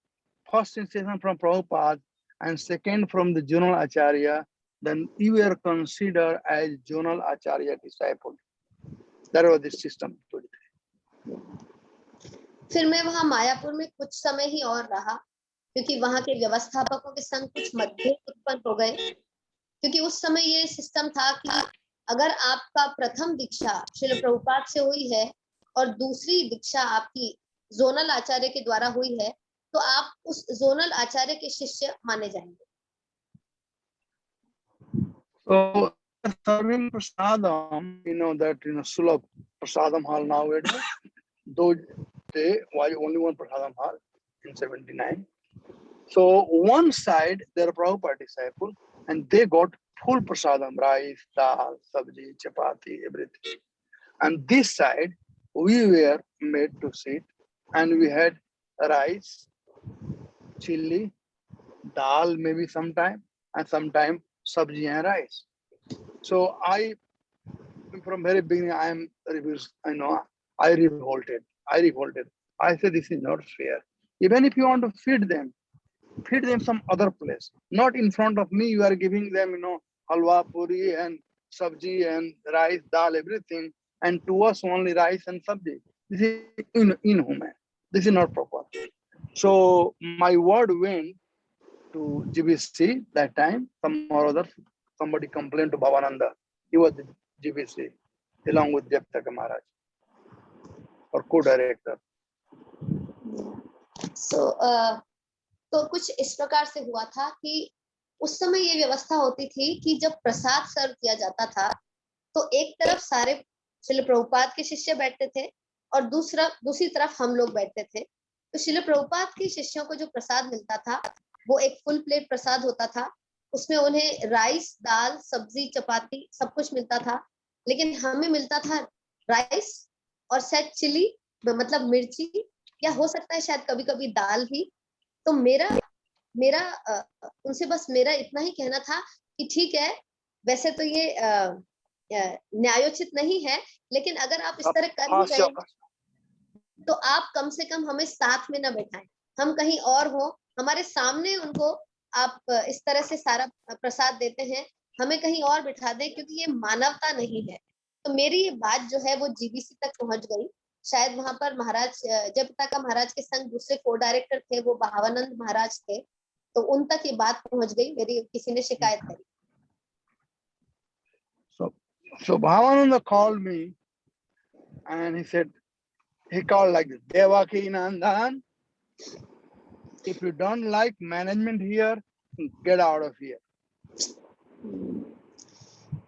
first instruction from Prabhupada and second from the Zonal Acharya, then you were considered as Zonal Acharya disciple. That was the system. फिर मैं वहां मायापुर में कुछ समय ही और रहा, क्योंकि वहां के व्यवस्थापकों के संग कुछ मतभेद उत्पन्न हो गए। क्योंकि उस समय ये सिस्टम था कि अगर आपका प्रथम दीक्षा श्रील प्रभुपाद से हुई है और दूसरी दीक्षा आपकी जोनल आचार्य के द्वारा हुई है, तो आप उस जोनल आचार्य के शिष्य माने जाएंगे। So serving prasadam, that Sulabh Prasadam Hall nowadays, though there was only one Prasadam Hall in 79. So one side there are Prabhupada disciples, and they got full prasadam, rice, dal, sabji, chapati, everything. And this side we were made to sit, and we had rice, chili, dal maybe sometime, and sometime sabji and rice. So from very beginning, I revolted. I said, this is not fair. Even if you want to feed them some other place. Not in front of me, you are giving them, halwa, puri, and sabji, and rice, dal, everything. And to us, only rice and sabji. This is inhuman. This is not proper. So my word went to GBC that time. Some or other, somebody complained to Bhavananda. He was the GBC along with Japtaka Maharaj, or co-director. तो कुछ इस प्रकार से हुआ था कि उस समय ये व्यवस्था होती थी कि जब प्रसाद सर्व किया जाता था तो एक तरफ सारे श्रील प्रभुपाद के शिष्य बैठते थे और दूसरी तरफ हम लोग बैठते थे। तो श्रील प्रभुपाद के शिष्यों को जो प्रसाद मिलता था वो एक फुल प्लेट प्रसाद होता था, उसमें उन्हें राइस, दाल, सब्जी, चपाती सब कुछ मिलता था, लेकिन हमें मिलता था राइस और शायद चिली, मतलब मिर्ची, या हो सकता है शायद कभी कभी दाल भी। तो मेरा मेरा उनसे बस मेरा इतना ही कहना था कि ठीक है, वैसे तो ये न्यायोचित नहीं है, लेकिन अगर आप इस तरह कर ही हास्य रहे हैं तो आप कम से कम हमें साथ में ना बैठाएं, हम कहीं और हो, हमारे सामने उनको आप इस तरह से सारा प्रसाद देते हैं, हमें कहीं और बिठा दें, क्योंकि ये मानवता नहीं है। तो मेरी ये बात जो है वो जीबीसी तक पहुंच गई। शायद वहां पर महाराज जयप्रता का महाराज के संग दूसरे को डायरेक्टर थे, वो भावानंद महाराज थे, तो उन तक ये बात पहुंच गई, मेरी किसी ने शिकायत करी। So Bhavananda called me and he said, he called like this, Devaki Nandan, if you don't like management here, get out of here.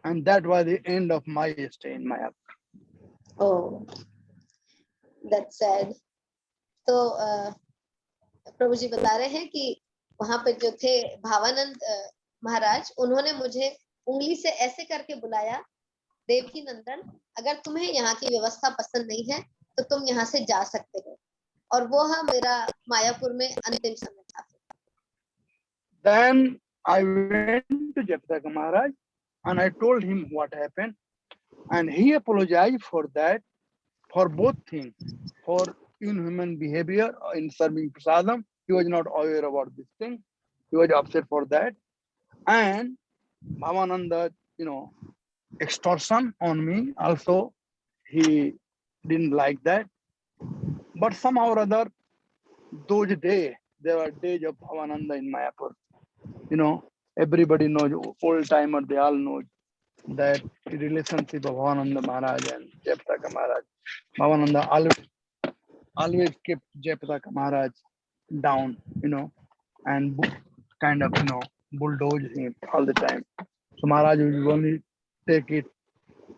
And that was the end of my stay in Mayapur. Oh, that's sad. तो प्रभु जी बता रहे हैं कि वहां पे जो थे भावानंद महाराज, उन्होंने मुझे उंगली से ऐसे करके बुलाया, देवकी नंदन, अगर तुम्हें यहाँ की व्यवस्था पसंद नहीं है तो तुम यहाँ से जा सकते हो। और वो मेरा मायापुर में अंतिम समय था। Then I went to Jayapataka Maharaj and I told him what happened, and he apologized for that, for both things, for inhuman behavior in serving prasadam. He was not aware about this thing. He was upset for that. And Bhavananda, extortion on me also, he didn't like that. But somehow or other, those days, there were days of Bhavananda in Mayapur. Everybody knows, old timer, they all know that the relationship of Bhavananda Maharaj and Jayapataka Maharaj. Bhavananda always kept Jayapataka Maharaj down, and kind of, bulldoze him all the time. So Maharaj will only take it.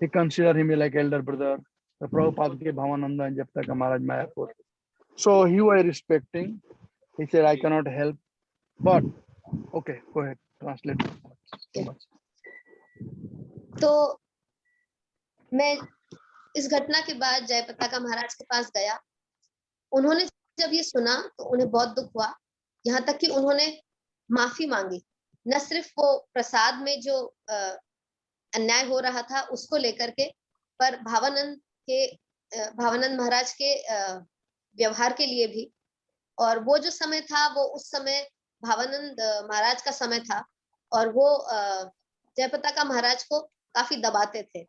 He considered him like elder brother. The Prabhupada gave Bhavananda and Jayapataka Maharaj Mayapur. So he was respecting. He said, I cannot help. But, okay, go ahead, translate. तो मैं इस घटना के बाद जयप्रता महाराज के पास गया। उन्होंने जब ये सुना तो उन्हें बहुत दुख हुआ, यहाँ तक कि उन्होंने माफी मांगी। न सिर्फ वो प्रसाद में जो अन्याय हो रहा था उसको लेकर के, पर भावानंद महाराज के व्यवहार के लिए भी। और वो जो समय था वो उस समय भावानंद महाराज का समय था, और वो जयप्रता महाराज को काफी दबाते थे।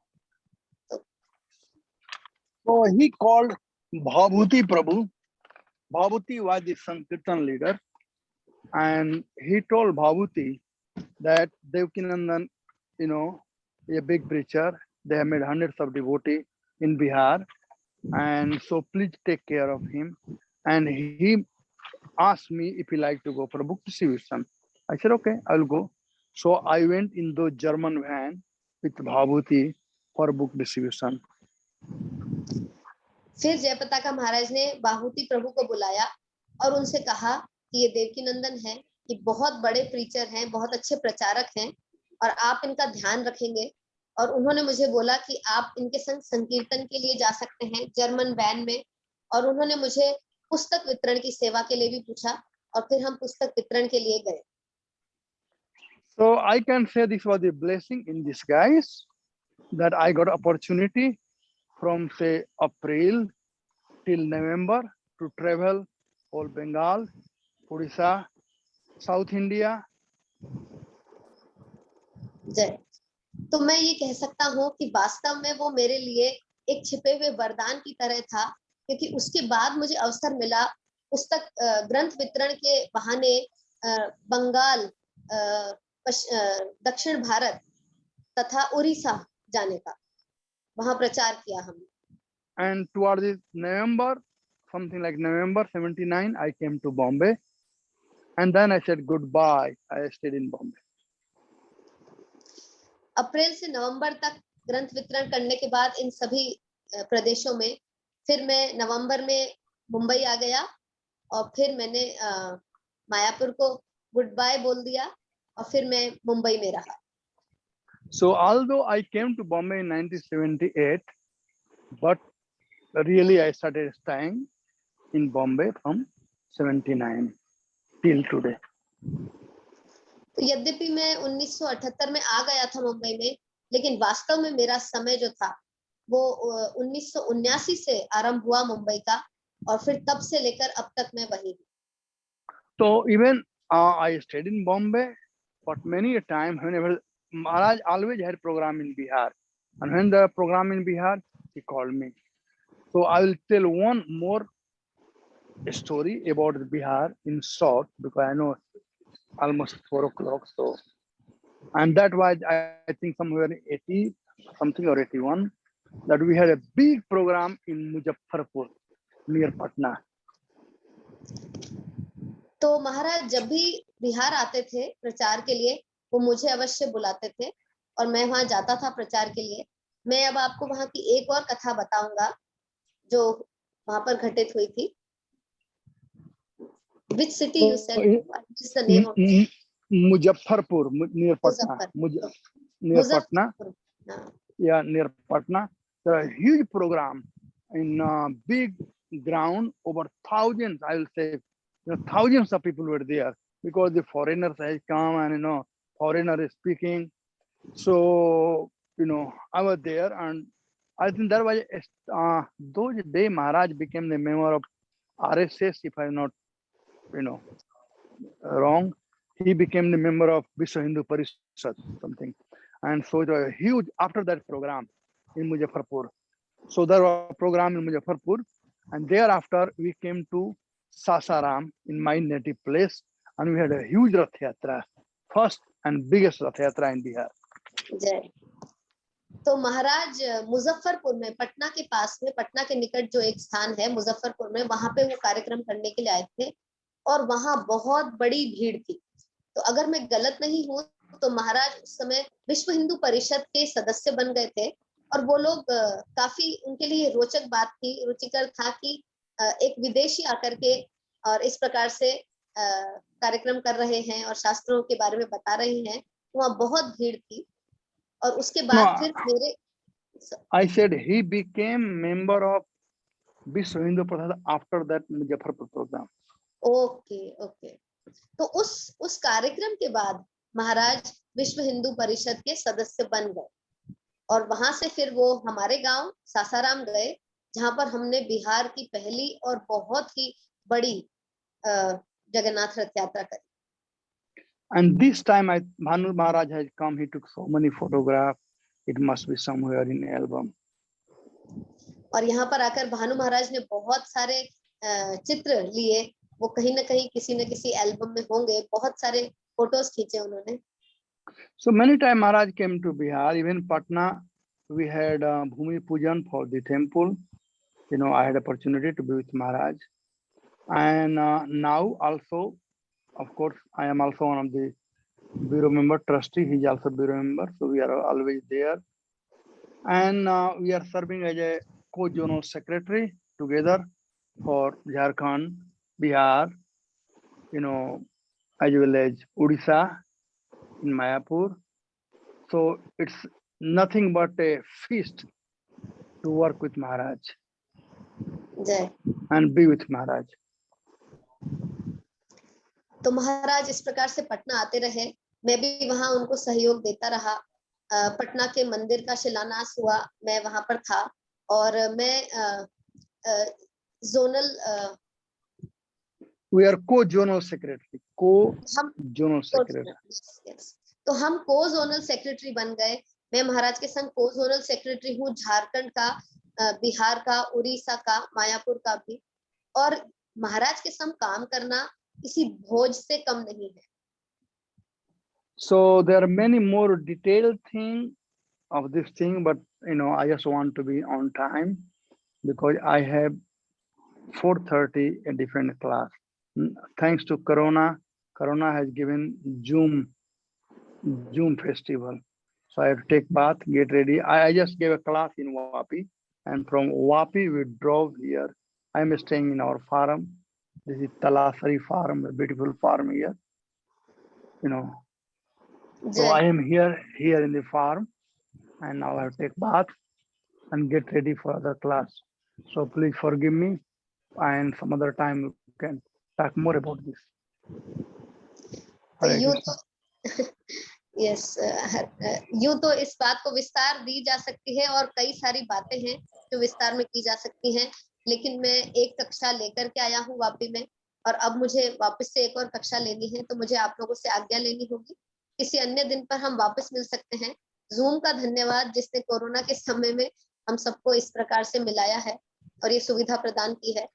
So he called Bhabhuti Prabhu. Bhabhuti was the Sankirtan leader, and he told Bhabhuti that Devkinandan, a big preacher, they have made hundreds of devotees in Bihar, and so please take care of him. And he asked me if he liked to go for book distribution. I said, okay, I'll go. So I went in the German van with Bhabhuti for book distribution. फिर जयप्रता महाराज ने बाहुति प्रभु को बुलाया और उनसे कहा कि ये देवकी नंदन है, ये बहुत बड़े प्रीचर हैं, बहुत अच्छे प्रचारक हैं, और आप इनका ध्यान रखेंगे। और उन्होंने मुझे बोला कि आप इनके संग संकीर्तन के लिए जा सकते हैं जर्मन वैन में। और उन्होंने मुझे पुस्तक वितरण की सेवा के लिए भी पूछा, और फिर हम पुस्तक वितरण के लिए गए। So I can say this was a blessing in disguise, that I got opportunity from say April till November to travel whole Bengal, Odisha, South India. जय। तो मैं ये कह सकता हूँ कि वास्तव में वो मेरे लिए एक छिपे हुए वरदान की तरह था, क्योंकि उसके बाद मुझे अवसर मिला पुस्तक ग्रंथ वितरण के बहाने बंगाल, दक्षिण भारत तथा उड़ीसा जाने का। वहां प्रचार किया हमने। And towards this November, something like November 79, I came to Bombay, and then I said goodbye. I stayed in Bombay. अप्रैल से नवंबर तक ग्रंथ वितरण करने के बाद इन सभी प्रदेशों में, फिर मैं नवंबर में मुंबई आ गया, और फिर मैंने मायापुर को गुड बाय बोल दिया और फिर मैं मुंबई में रहा। So although I came to Bombay in 1978, but really I started staying in Bombay from 79 till today. तो यद्यपि मैं 1978 में आ गया था मुंबई में, लेकिन वास्तव में मेरा समय जो था वो 1979 से आरंभ हुआ मुंबई का, और फिर तब से लेकर अब तक मैं वही हूँ। So even I stayed in Bombay, but many a time whenever Maharaj always had program in Bihar, and when the program in Bihar, he called me. So I will tell one more story about the Bihar in short, because I know almost 4 o'clock. So, and that was I think somewhere in 80 something or 81, that we had a big program in Muzaffarpur near Patna. तो महाराज जब भी बिहार आते थे प्रचार के लिए, वो मुझे अवश्य बुलाते थे और मैं वहां जाता था प्रचार के लिए। मैं अब आपको वहां की एक और कथा बताऊंगा जो वहां पर घटित हुई थी। Which city you said? What is the name of it? Muzaffarpur near Patna. Near Patna. Muzaffarpur. हाँ, Yeah, near Patna. There are huge program in big ground, over thousands, I will say, thousands of people were there, because the foreigners had come and foreigner is speaking. So I was there, and I think that was those day Maharaj became the member of RSS, if I'm not wrong. He became the member of Vishwa Hindu Parishad, something. And so it was huge after that program in Muzaffarpur. So there was a program in Muzaffarpur, and thereafter we came to Sasaram in my native place, and we had a huge Rath Yatra, first and biggest Rath Yatra in Bihar. जय। तो महाराज मुजफ्फरपुर में, पटना के पास में, पटना के निकट जो एक स्थान है मुजफ्फरपुर में, वहां पे वो कार्यक्रम करने के लिए आए थे और वहां बहुत बड़ी भीड़ थी। तो अगर मैं गलत नहीं हूँ तो महाराज उस समय विश्व हिंदू परिषद के सदस्य बन गए थे, और वो लोग काफी उनके लिए रोचक बात थी, रुचिकर था कि एक विदेशी आकर के और इस प्रकार से कार्यक्रम कर रहे हैं और शास्त्रों के बारे में बता रहे हैं। वहाँ बहुत भीड़ थी और उसके बाद फिर मेरे I said he became member of Vishwa Hindu Parishad after that Muzaffarpur program. Okay. तो उस कार्यक्रम के बाद महाराज विश्व हिंदू परिषद के सदस्य बन गए और वहां से फिर वो हमारे गांव सासाराम गए, जहां पर हमने बिहार की पहली और बहुत ही बड़ी जगन्नाथ रथ यात्रा करी। And this time Bhanu Maharaj has come. He took so many photographs. It must be somewhere in album. और यहाँ पर आकर भानु महाराज ने बहुत सारे चित्र लिए, वो कहीं ना कहीं किसी न किसी एल्बम में होंगे, बहुत सारे फोटोज खींचे उन्होंने। So many times Maharaj came to Bihar, even Patna. We had Bhumi Pujan for the temple. I had opportunity to be with Maharaj. And now also, of course, I am also one of the bureau member, trustee. He is also bureau member. So we are always there. And we are serving as a co-zonal secretary together for Jharkhand, Bihar, as well as Odisha in Mayapur. So it's nothing but a feast to work with Maharaj and be with Maharaj. तो महाराज इस प्रकार से पटना आते रहे, मैं भी वहां उनको सहयोग देता रहा। पटना के मंदिर का शिलान्यास हुआ, मैं वहां पर था, और मैं zonal We are co-zonal secretary. Co-zonal secretary. तो हम को-जोनल सेक्रेटरी बन गए। मैं महाराज के संग को-जोनल सेक्रेटरी हूँ, झारखंड का, बिहार का, उड़ीसा का, मायापुर का भी। और महाराज के संग काम करना किसी भोज से कम नहीं है। So there are many more detailed things of this thing, but I just want to be on time because I have 4:30 a different class. Thanks to Corona has given Zoom festival. So I have to take bath, get ready. I just gave a class in Vapi, and from Vapi we drove here. I am staying in our farm. This is Talasari farm, a beautiful farm here. you know. So Jai. I am here in the farm, and now I have to take bath and get ready for other class. So please forgive me, and some other time we can talk more about this. तो Hare यूं Krishna. तो yes यूं तो इस बात को विस्तार दी जा सकती है और कई सारी बातें हैं जो विस्तार में की जा सकती हैं, लेकिन मैं एक कक्षा लेकर के आया हूँ वापी में, और अब मुझे वापस से एक और कक्षा लेनी है, तो मुझे आप लोगों से आज्ञा लेनी होगी। किसी अन्य दिन पर हम वापस मिल सकते हैं। जूम का धन्यवाद जिसने कोरोना के समय में हम सबको इस प्रकार से मिलाया है और ये सुविधा प्रदान की है।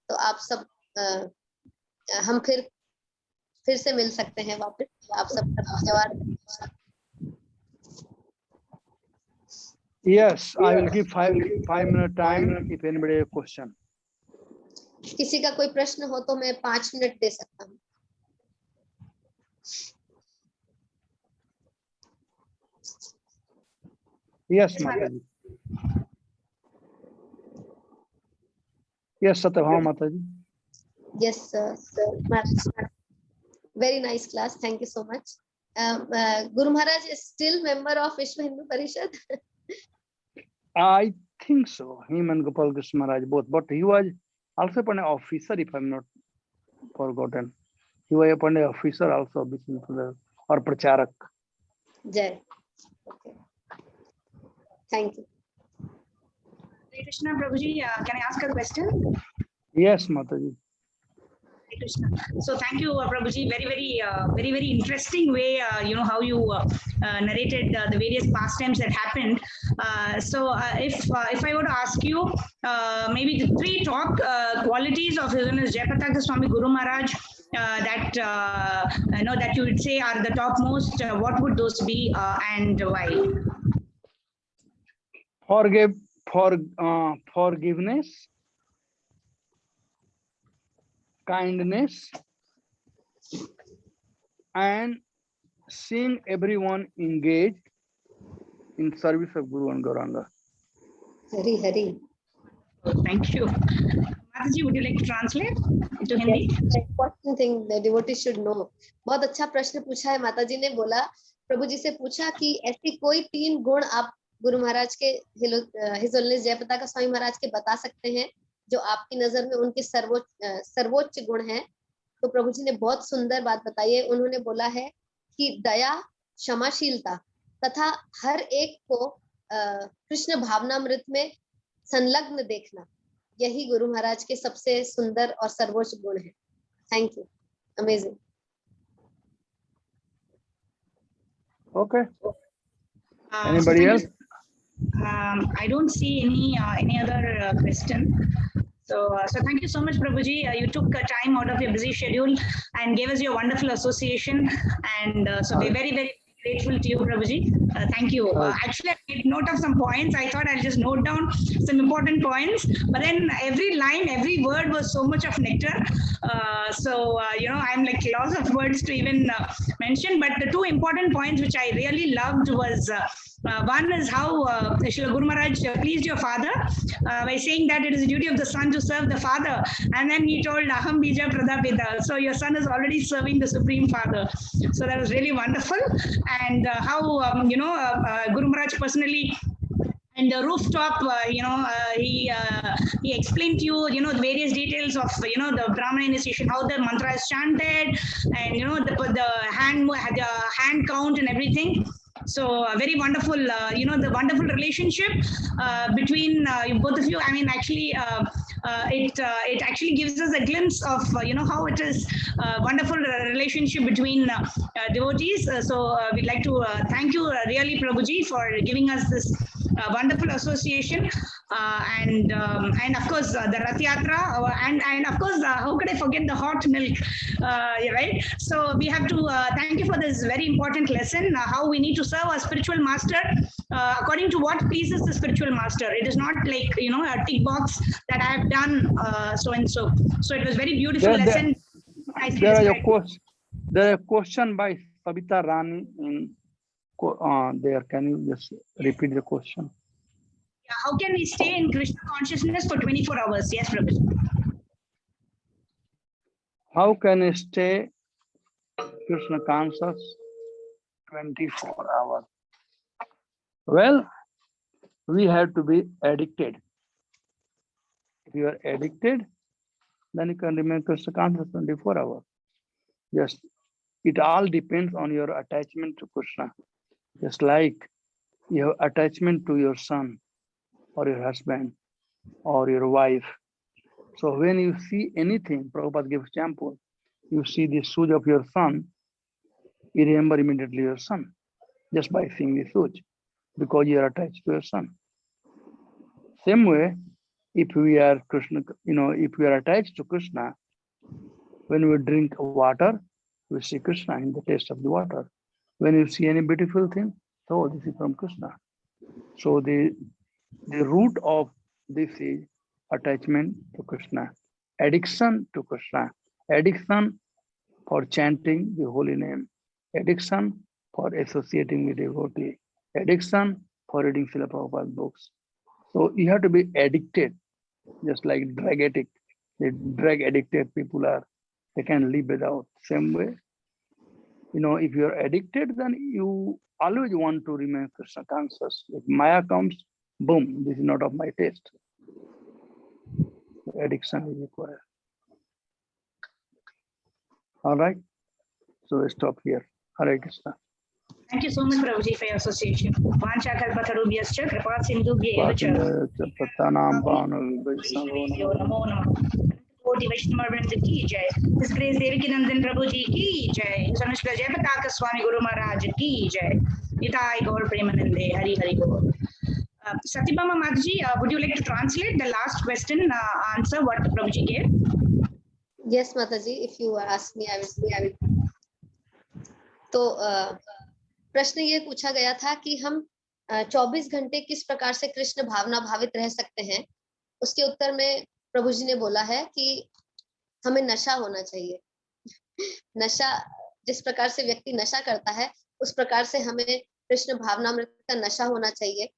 तो आप सब हम फिर से मिल सकते हैं वापस। आप सबका धन्यवाद। Yes, I will give 5 minute time if anybody have a question. किसी का कोई प्रश्न हो तो मैं 5 मिनट दे सकता हूँ। Yes, Mataji. Yes, Satyabhama Mataji. Yes, sir. Very nice class. Thank you so much. Guru Maharaj is still member of Vishwa Hindu Parishad. I think so. Him and Gopal Krishna Maharaj both, but he was also an officer, if I'm not forgotten. He was an officer also, or Pracharak. Jai. Okay. Thank you. Hare Krishna, Prabhuji, can I ask a question? Yes, Mataji. Hare Krishna. So thank you, Prabhuji. Very interesting way, how you narrated the various pastimes that happened. If I were to ask you, maybe the 3 top qualities of His Holiness Jayapataka Swami Guru Maharaj that you would say are the topmost, what would those be and why? Forgiveness, kindness, and seeing everyone engaged in service of Guru and Gauranga. Hari. Thank you. Mataji, would you like to translate into Hindi? Yes, the important thing the devotee should know. बहुत अच्छा प्रश्न पूछा है। माताजी ने बोला, प्रभु जी से पूछा कि ऐसी कोई 3 गुण आप गुरु महाराज के हिज होलिनेस जयपताका स्वामी महाराज के बता सकते हैं जो आपकी नजर में उनके सर्वोच्च गुण हैं। तो प्रभु जी ने बहुत सुंदर बात बताई है। उन्होंने बोला है कि दया, क्षमाशीलता तथा हर एक को कृष्ण भावनामृत में संलग्न देखना, यही गुरु महाराज के सबसे सुंदर और सर्वोच्च गुण है। Thank you. Amazing. Okay. Anybody else? I don't see any other question. So thank you so much, Prabhuji. You took time out of your busy schedule and gave us your wonderful association. And so we're very grateful to you, Prabhuji. Thank you. Actually, I made note of some points. I thought I'll just note down some important points. But then every line, every word was so much of nectar. I'm like lots of words to even mention. But the 2 important points which I really loved was one is how Srila Guru Maharaj pleased your father by saying that it is the duty of the son to serve the father. And then he told Aham Bija Pradapita. So your son is already serving the Supreme Father. So that was really wonderful. And how, Guru Maharaj personally and the rooftop, he explained to you, the various details of, the Brahmana initiation, how the mantra is chanted, and, the hand count and everything. So very wonderful, the wonderful relationship between both of you. I mean, actually, it actually gives us a glimpse of, how it is a wonderful relationship between devotees. We'd like to thank you really, Prabhuji, for giving us this wonderful association. And of course, the Rath Yatra, and of course, how could I forget the hot milk, right? So we have to thank you for this very important lesson, how we need to serve our spiritual master according to what pleases the spiritual master. It is not like, a tick box that I have done so and so. So it was very beautiful lesson. There are question by Savita Rani in there. Can you just repeat the question? How can we stay in Krishna consciousness for 24 hours? Yes, Prabhuji. How can I stay Krishna conscious 24 hours. Well, we have to be addicted. If you are addicted, then you can remain Krishna conscious 24 hours. Just, it all depends on your attachment to Krishna. Just like you have attachment to your son or your husband or your wife. So when you see anything, Prabhupada gives example, you see the shoes of your son, you remember immediately your son, just by seeing the shoes, because you are attached to your son. Same way, if we are Krishna, if we are attached to Krishna, when we drink water, we see Krishna in the taste of the water. When you see any beautiful thing, so this is from Krishna. So the root of this is attachment to Krishna, addiction to Krishna, addiction for chanting the holy name, addiction for associating with devotee, addiction for reading Srila Prabhupada books. So you have to be addicted, just like drug addict. The drug addicted people are, they can live without. Same way, if you are addicted, then you always want to remain Krishna conscious. If Maya comes, boom, this is not of my taste. Addiction is required. All right, so we stop here. Hare Krishna. Thank you so much, Prabhuji, for your association. Vancha kalpatarubhyascha kripa sindhubhyev cha. Namo Namah. Koti Vaishnavavrinda ki jai. His Grace Devikinandan Prabhuji ki jai. His Anushka Jayapataka Swami Guru Maharaj ki jai. Nitai Gaur Premanande. Hari Hari Gaur. Satyabhama Mataji, would you like to translate the last question, answer what Prabhuji gave? Yes, Mataji, if you ask me, I will. तो प्रश्न ये पूछा गया था कि हम 24 घंटे किस प्रकार से कृष्ण भावना भावित रह सकते हैं। उसके उत्तर में प्रभु जी ने बोला है कि हमें नशा होना चाहिए। नशा, जिस प्रकार से व्यक्ति नशा करता है, उस प्रकार से हमें कृष्ण भावनामृत का नशा होना चाहिए।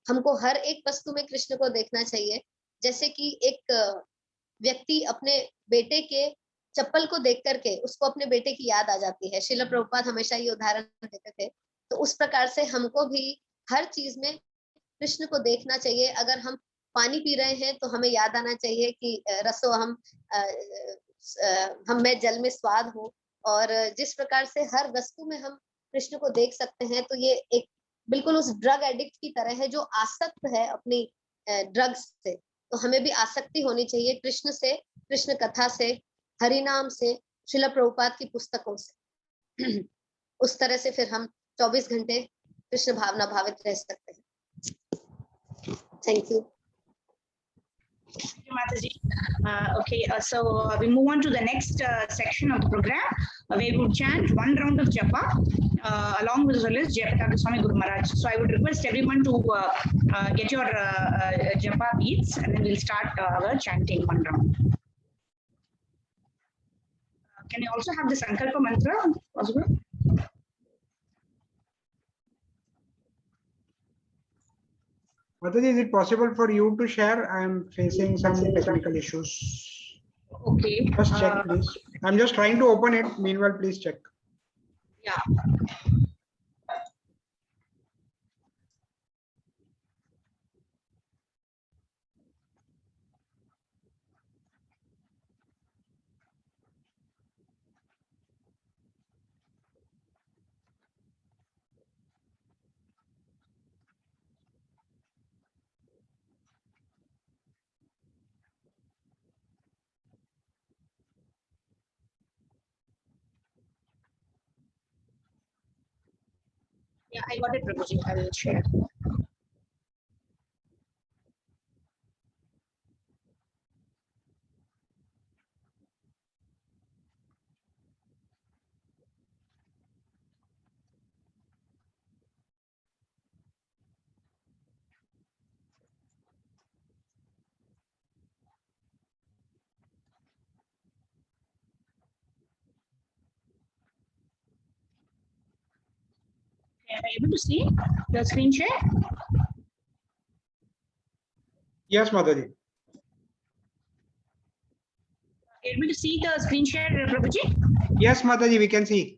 हमको हर एक वस्तु में कृष्ण को देखना चाहिए। जैसे कि एक व्यक्ति अपने बेटे के चप्पल को देख करके उसको अपने बेटे की याद आ जाती है। श्रील प्रभुपाद हमेशा ये उदाहरण देते थे। तो उस प्रकार से हमको भी हर चीज में कृष्ण को देखना चाहिए। अगर हम पानी पी रहे हैं तो हमें याद आना चाहिए कि रसो हम में जल में स्वाद हो। और जिस प्रकार से हर वस्तु में हम कृष्ण को देख सकते हैं, तो ये एक बिल्कुल उस ड्रग एडिक्ट की तरह है जो आसक्त है अपनी ड्रग्स से। तो हमें भी आसक्ति होनी चाहिए कृष्ण से, कृष्ण कथा से, हरि नाम से, श्रील प्रभुपाद की पुस्तकों से। उस तरह से फिर हम 24 घंटे कृष्ण भावना भावित रह सकते हैं। Thank you. Thank you, Mataji. Okay, so we move on to the next section of the program, where we would chant one round of japa along with the list Jayapataka Swami Guru Maharaj. So I would request everyone to get your japa beads, and then we'll start our chanting one round. Can you also have the Sankalpa mantra possible? Mataji, is it possible for you to share? I am facing some technical issues. Okay. Just check, please. I'm just trying to open it. Meanwhile, please check. Yeah. Yeah, I got it, Prabhuji. I will share. Are you able to see the screen share? Yes, Mataji. Are you able to see the screen share, Prabhuji? Yes, Mataji, we can see.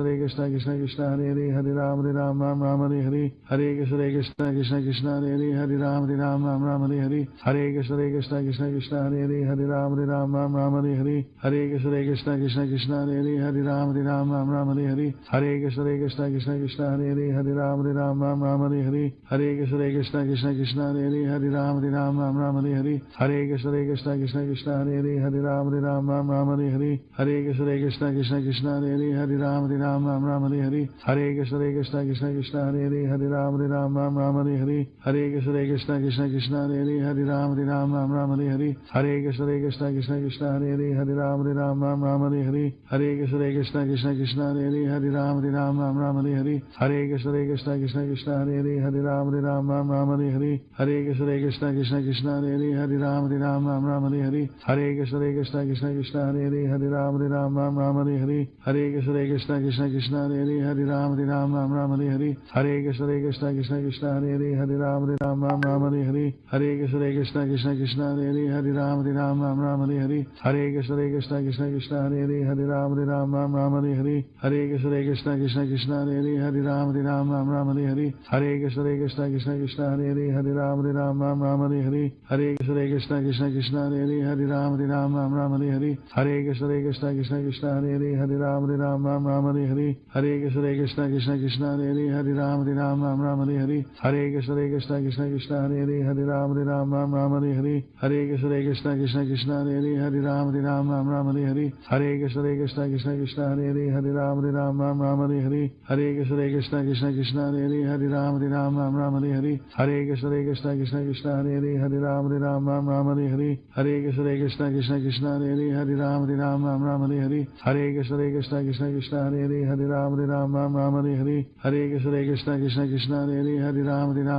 Hare Krishna Krishna Krishna Hare Hare Hare Ram Ram Ram Hare Hare Hare Krishna Krishna Krishna Hare Hare Hare Ram Ram Hare Hare Hare Krishna Krishna Krishna Krishna Hare Hare Hare Ram Ram Hare Hare Hare Krishna Krishna Krishna Krishna Hare Hare Hare Ram Hare Hare Hare Krishna Krishna Krishna Krishna Hare Hare Hare Ram Hare Hare Hare Krishna Krishna Krishna Krishna Hare Hare Hare Ram Hare Hare Hare Krishna Krishna Krishna Krishna Hare Hare Hare Ram Ram Ram Hare Hare Hare Krishna Krishna Krishna Hare Hare Hare Ram Ram Ram Hare Hare Hare Krishna Krishna Krishna Hare Hare Hare Ram Ram Ram Hare Hare Hare Krishna Krishna Krishna Hare Hare Hare Ram Ram Ram Hare Hare Hare Krishna Krishna Krishna Hare Hare Hare Ram Ram Ram Hare Hare Hare Krishna Krishna Krishna Hare Hare Hare Ram Ram Ram Hare Hare Hare Krishna Krishna Krishna Hare Hare Hare Ram Ram Ram Hare Hare Hare Krishna Krishna Krishna Hare Hare Hare Ram Ram Hare Hare Hare Krishna Krishna Krishna Hare Hare Hare Ram Ram Hare Hare Hare Krishna Krishna Krishna Hare Hare Hare Ram Ram Hare Hare Hare Krishna Krishna Krishna Hare Hare Hare Ram Ram Hare Hare Hare Krishna Krishna Krishna Hare Hare Hare Ram Ram Hare Hare Hare Krishna Krishna Krishna Hare Hare Hare Ram Ram Hare Hare Hare Krishna Krishna Krishna Hare Hare Hare Ram Ram Hare Hare Hare Krishna Krishna Krishna Hare Hare Hare Ram Ram Hare Hare Hare Krishna Krishna Krishna Hare Hare Hare Ram Ram Hare Hare Hare Krishna Krishna Krishna Hare Hare Hare Ram Ram Hare Hare Hare Krishna Krishna Krishna Hare Hare Hare Ram Ram Hare Hare Hare Krishna Krishna Krishna Hare Hare Hare Ram Ram Hare Hare Hare Krishna Krishna Krishna Hare Hare Hare Ram Ram Hare Hare Hare Krishna Krishna Krishna Hare Hare Hare Ram Ram Hare Hare Hare Krishna Krishna Krishna Hare Hare Hare Ram Ram Hare Hare Hare Krishna Krishna Krishna Hare Hare Hare Ram Ram Hare Hare Hare Krishna Krishna Krishna Hare Hare Hare Ram Ram Hare Hare Hare Krishna Krishna Krishna Hare Hare Hare Ram Ram Hare Hare Hare Krishna Krishna Krishna Hare Hare Hare Ram Ram Hare Hare Hare Krishna Krishna Krishna Hare Hare Hare Ram Ram Hare Hare Hare Krishna Krishna Krishna Hare Hare Hare Ram Ram Hare Hare Hare Krishna Krishna Krishna Hare Hare Hare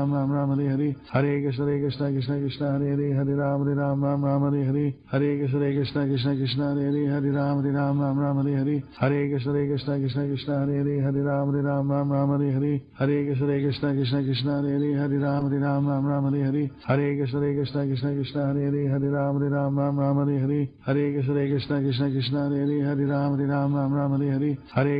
Ram Ram Hare Hare Hare Krishna Krishna Krishna Hare Hare Hare Ram Ram Hare Hare Hare Krishna Krishna Krishna Hare Hare Hare Ram Ram Hare Hare Hare Krishna Krishna Krishna Hare Hare Hare Ram Ram Hare Hare Hare Krishna Krishna Krishna Hare Hare Hare Ram Ram Hare Hare Hare Krishna Krishna Krishna Hare Hare Hare Ram Ram Hare Hare Hare Krishna Krishna Krishna Hare Hare Hare Ram Ram Hare Hare Hare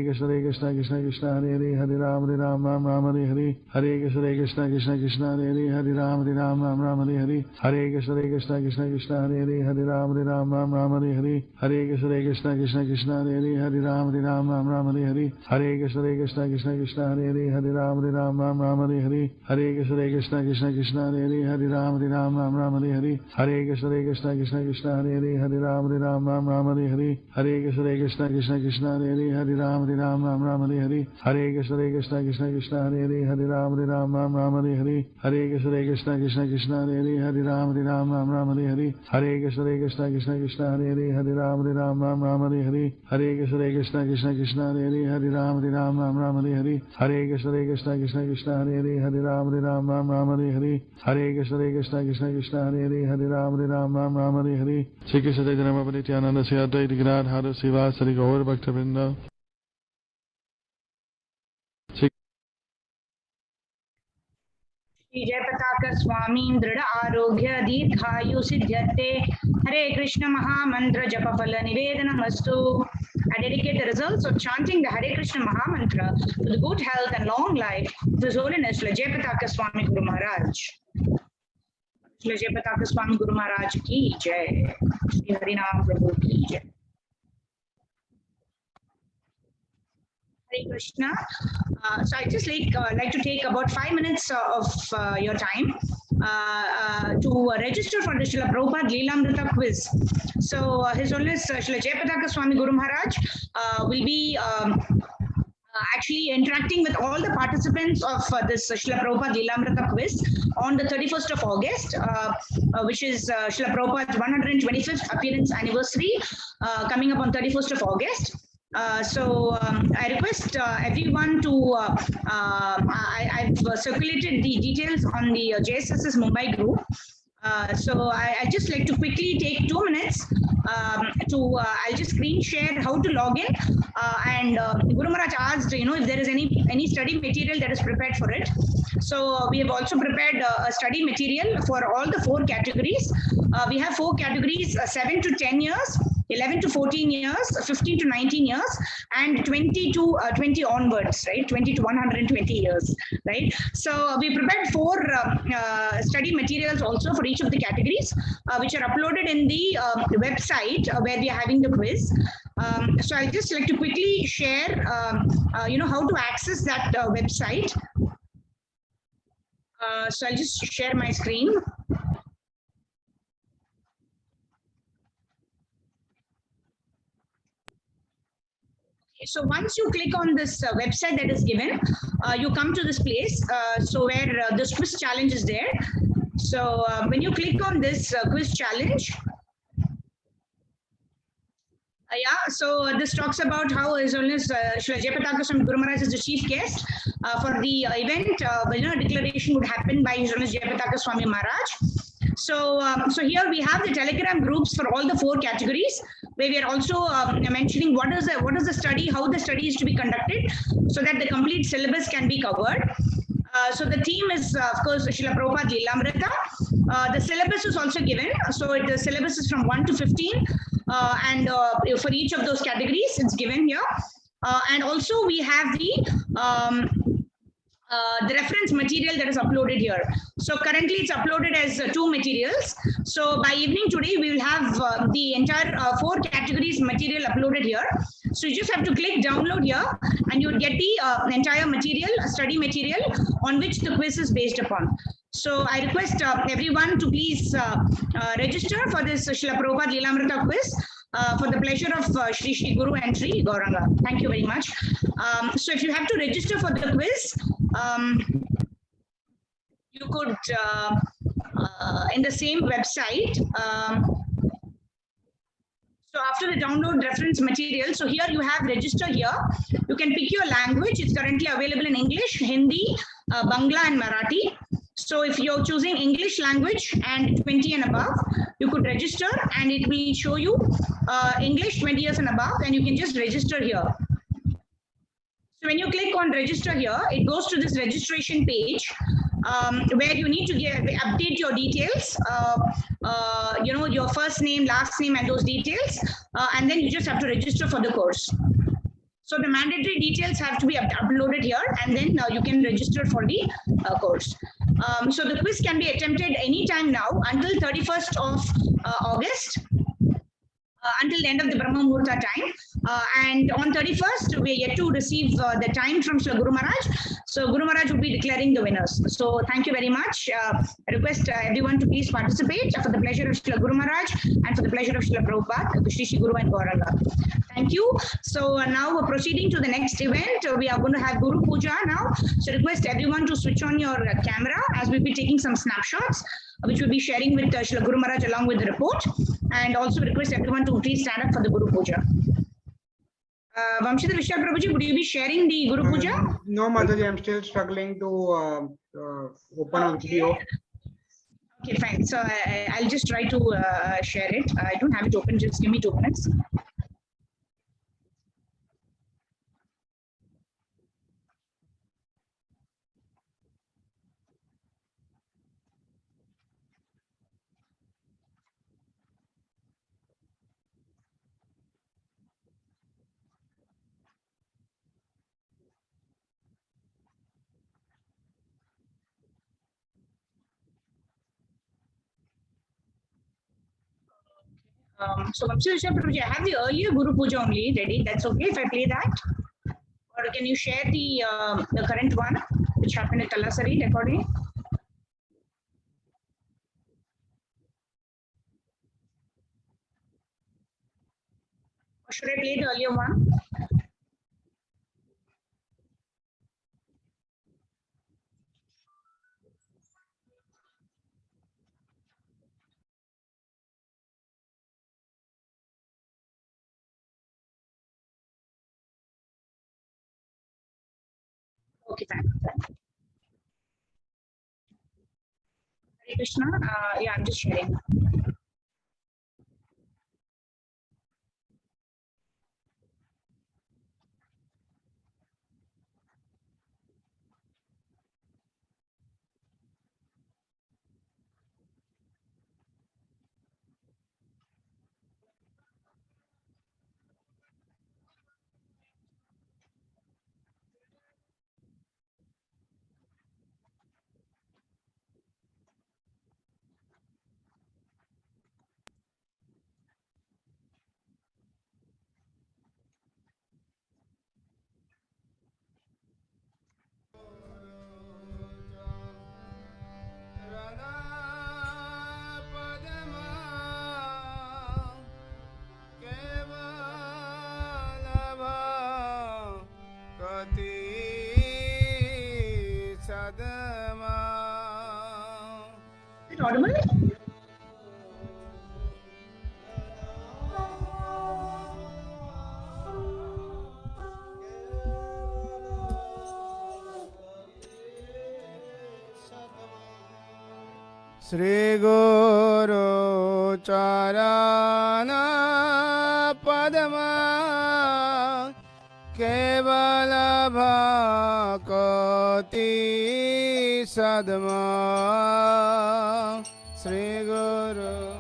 Krishna Krishna Krishna Hare Hare Hare Ram Ram Hare Hare Hare Krishna Krishna Krishna Hare Hare Hare Ram Ram Hare Hare Hare Krishna Krishna Krishna Hare Hare Hare Ram Ram Hare Hare Hare Krishna Krishna Krishna Hare Hare Hare Ram Ram Hare Hare Hare Krishna Krishna Krishna Hare Hare Hare Ram Ram Hare Hare Hare Krishna Krishna Krishna Hare Hare Hare Ram Ram Hare Hare Hare Krishna Krishna Krishna Hare Hare Hare Ram Ram Hare Hare Hare Krishna Krishna Krishna Hare Hare Hare Ram Ram Hare Hare Hare Krishna Krishna Krishna Hare Hare Hare Ram Ram Hare Hare Hare Krishna Krishna Krishna Hare Hare Hare Ram Ram Hare Hare Hare Krishna Krishna Krishna Hare Hare Hare Ram Ram Hare Hare Shri Krishna Chaitanya Prabhu Nityananda Sri Advaita Gadadhara Srivasadi Gaur Bhaktavrinda Shri जय पताका स्वामी दृढ़ आरोग्य दीर्घायु सिद्ध्यर्थे हरे कृष्ण महामंत्र जप फल निवेदनमस्तु. I dedicate the results of chanting the Hare Krishna Mahamantra to the good health and long life of His Holiness Shri Jai Pataka Swami Guru Maharaj. Shri Jai Pataka Swami Guru Maharaj ki jai. Shri Harinam Prabhu ki jai. Hare Krishna. So I just like to take about 5 minutes of your time to register for the Srila Prabhupada Leelamrita quiz. So His Holiness Srila Jai Pataka Swami Guru Maharaj will be actually interacting with all the participants of this Srila Prabhupada Leelamrita quiz on the 31st of August, which is Srila Prabhupada's 125th appearance anniversary coming up on 31st of August. I request everyone to, I've circulated the details on the JSS's Mumbai group. I just like to quickly take 2 minutes I'll just screen share how to log in. Guru Maharaj asked, if there is any study material that is prepared for it. So we have also prepared a study material for all the 4 categories. We have 4 categories, 7 to 10 years, 11 to 14 years, 15 to 19 years, and 20 to 20 onwards, right? 20 to 120 years, right? So we prepared 4 study materials also for each of the categories, which are uploaded in the website where we are having the quiz. So I'll just like to quickly share, how to access that website. So I'll just share my screen. So once you click on this website that is given, you come to this place. So where this quiz challenge is there. So when you click on this quiz challenge, yeah, so this talks about how His Holiness Srila Jayapataka Swami Guru Maharaj is the chief guest for the event. Declaration would happen by His Holiness Jayapataka Swami Maharaj. So, so here we have the Telegram groups for all the 4 categories, where we are also mentioning what is the study, how the study is to be conducted, so that the complete syllabus can be covered. So the theme is, of course, Srila Prabhupada Lilamrita. The syllabus is also given. So the syllabus is from 1 to 15. And for each of those categories, it's given here. And also we have the reference material that is uploaded here. So currently it's uploaded as 2 materials. So by evening today, we will have the entire 4 categories material uploaded here. So you just have to click download here and you will get the entire material, study material on which the quiz is based upon. So I request everyone to please register for this Srila Prabhupada Lilamrita quiz for the pleasure of Shri Shri Guru and Shri Gauranga. Thank you very much. So if you have to register for the quiz, you could in the same website. So after the download reference material, so here you have register here. You can pick your language. It's currently available in English, Hindi, Bangla and Marathi. So if you're choosing English language and 20 and above, you could register and it will show you English 20 years and above, and you can just register here. So when you click on register here, it goes to this registration page where you need to update your details, your first name, last name, and those details, and then you just have to register for the course. So the mandatory details have to be uploaded here, and then you can register for the course. So the quiz can be attempted anytime now until 31st of August. Until the end of the Brahma Muhurta time. And on 31st, we are yet to receive the time from Srila Guru Maharaj. So Guru Maharaj will be declaring the winners. So thank you very much. I request everyone to please participate for the pleasure of Srila Guru Maharaj and for the pleasure of Srila Prabhupada, Shri Shri Guru and Gauranga. Thank you. So now we're proceeding to the next event. We are going to have Guru Puja now. So request everyone to switch on your camera as we'll be taking some snapshots, which we'll be sharing with Srila Guru Maharaj along with the report. And also request everyone to please stand up for the Guru Puja. Vamshidhar Vishal Prabhuji, would you be sharing the Guru Puja? No, Mataji, I'm still struggling to open on video. Okay, fine. So I'll just try to share it. I don't have it open. Just give me 2 minutes. So Vamshidhar Vishal Prabhuji, I have the earlier Guru Puja only ready. That's okay if I play that? Or can you share the current one, which happened at Talasari recording? Or should I play the earlier one? Okay, fine. Hare Krishna. Yeah, I'm just sharing. Is it audible? Sri Guru Charana Padma Kevala Bhakti Sadma Sri Guru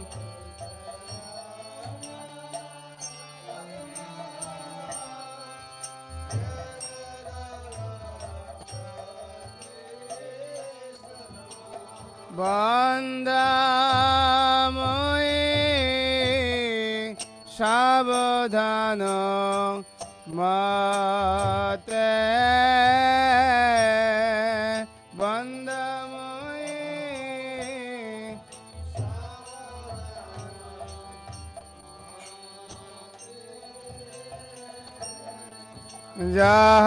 Bandhamoye Sabodhano Mate Bandhamoye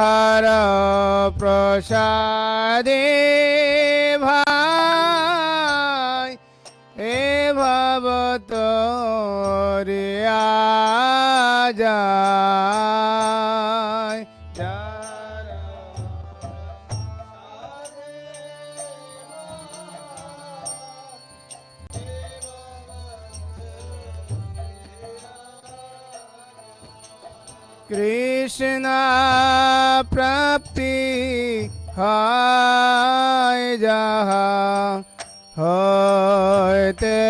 Jahara Prasade Bhai E Bhavatoriya Jai Jahara Krishna Prapti Hai Jaha Hoite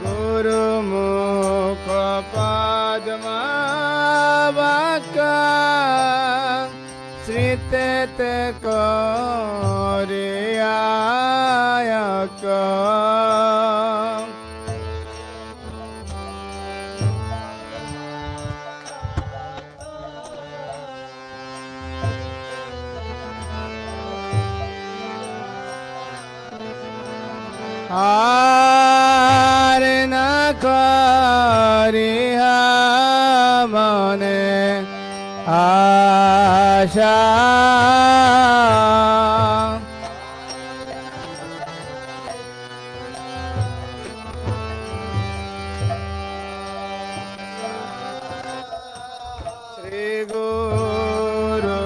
Guru Mukha Padma Vaka Sritete Koriyayaka Arna Kariha Mane Asha Sri Guru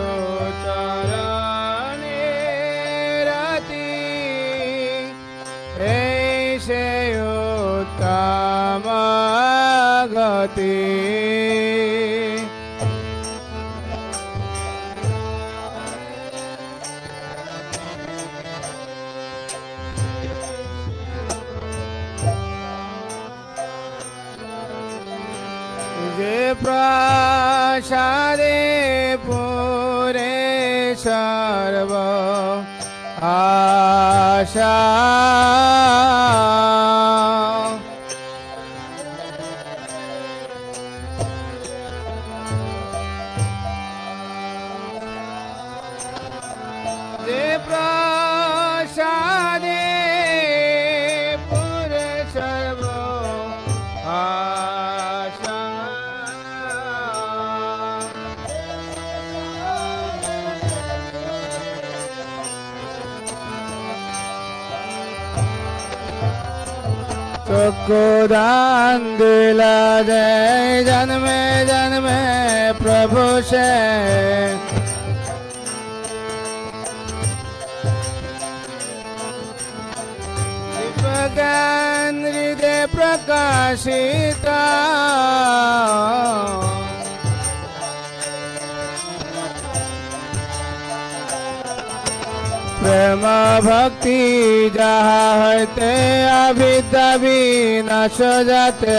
Charane Rati Eise Uttama Gati Je prasade pure sarva asha Je prasade pure sarva asha चक्षुदान दिला दे जन्मे जन्मे प्रभु से दीपकान हृदय प्रकाशिता प्रेम भक्ति जहाँ होते अभी तभी नश जाते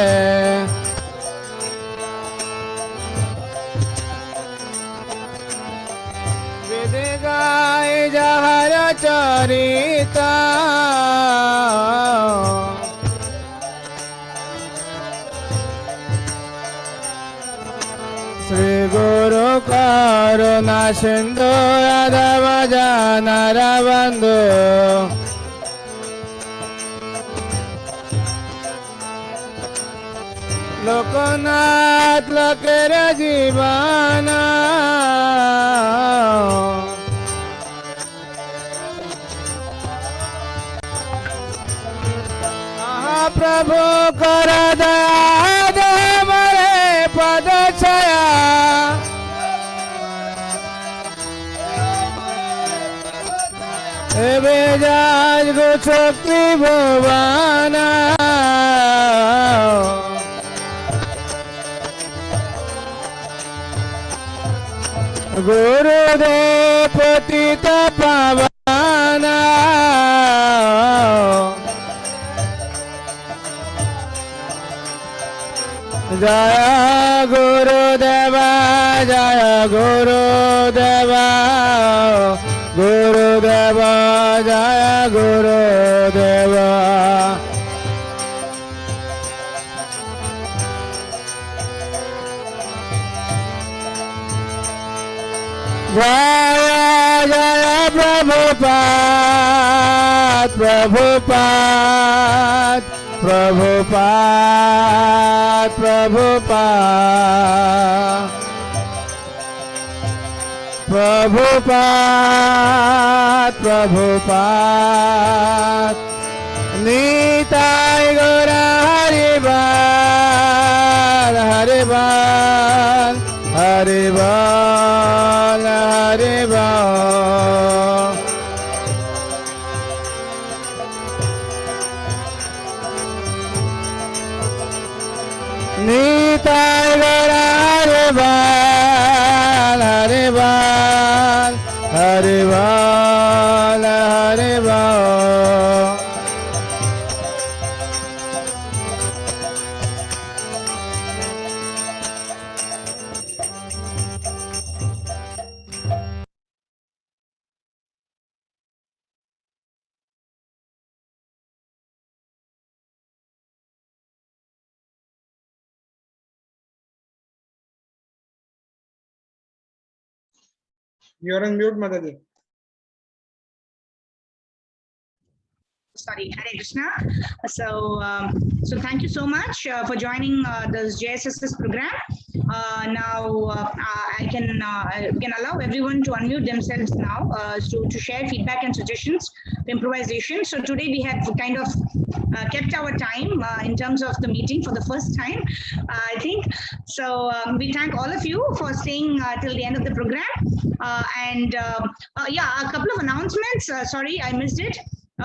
विधि गाय जहर चरिता श्री गुरु करुणा सिंधु यादव जानर बंधु লোকনাথ লোকের জীবন মহাপ্রভু কর দয়া দে মরে পদ ছায়া এবে যাজ গো শক্তি ভুবন গুরুদেব পতিত পাবন জয় গুরুদেবা জয় গুরুদেবা গুরুদেবা জয় গুরুদেবা जय जय प्रभुपाद प्रभुपाद प्रभुपाद प्रभुपाद प्रभुपाद प्रभुपाद निताय गौर हरिबाल हरिबाल हरिबाल हरिबाल निताय गौर हरिबाल हरिबाल हरिबाल हरिबाल You're on mute, Mataji. Sorry, Hare Krishna. So thank you so much for joining this JSSS program. Now I can allow everyone to unmute themselves now to share feedback and suggestions, improvisation. So today we have kind of kept our time in terms of the meeting for the first time, I think. So we thank all of you for staying till the end of the program. Yeah, a couple of announcements. Sorry, I missed it.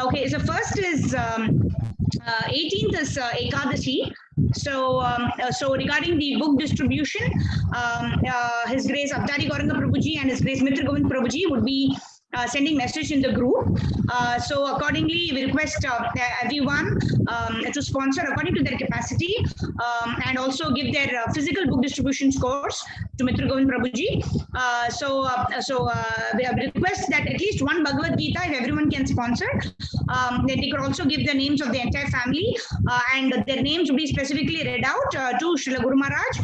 Okay, so first is 18th is Ekadashi. So regarding the book distribution, His Grace Abdari Gauranga Prabhuji and His Grace Mitra Govind Prabhuji would be sending message in the group. So accordingly, we request everyone to sponsor according to their capacity and also give their physical book distribution scores to Mitra Govind Prabhuji. We have request that at least one Bhagavad Gita, if everyone can sponsor, then they could also give the names of the entire family and their names would be specifically read out to Srila Guru Maharaj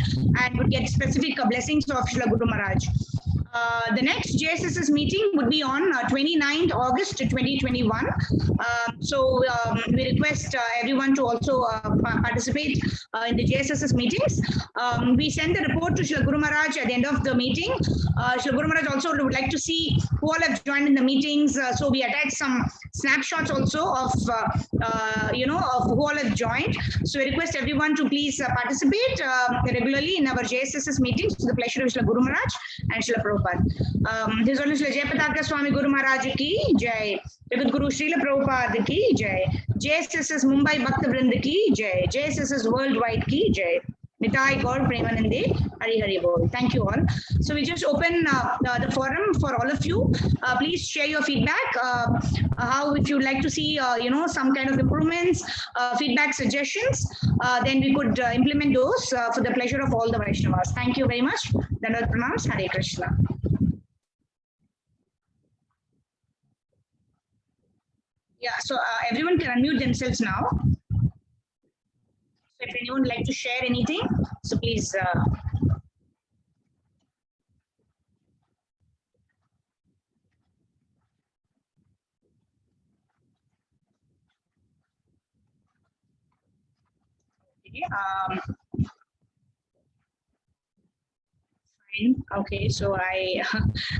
and would get specific blessings of Srila Guru Maharaj. The next JSSS meeting would be on 29th August 2021. We request everyone to also participate in the JSSS meetings. We send the report to Srila Guru Maharaj at the end of the meeting. Srila Guru Maharaj also would like to see who all have joined in the meetings. So we attach some snapshots also of of who all have joined. So we request everyone to please participate regularly in our JSSS meetings to the pleasure of Srila Guru Maharaj and Srila Prabhupada. His Holiness Srila Jayapataka Swami Guru Maharaj ki jai. Jagat Guru Srila Prabhupada ki jai. JSSS Mumbai Bhakta Vrinda ki jai. JSSS Worldwide ki jai. Nitai Gaur Premanande Hari Hari Bol. Thank you all. So we just open the forum for all of you. Please share your feedback. How, if you'd like to see some kind of improvements, feedback, suggestions, then we could implement those for the pleasure of all the Vaishnavas. Thank you very much. Dandavat Pranams. Hare Krishna. Yeah, so everyone can unmute themselves now. So if anyone would like to share anything, so please. Okay, so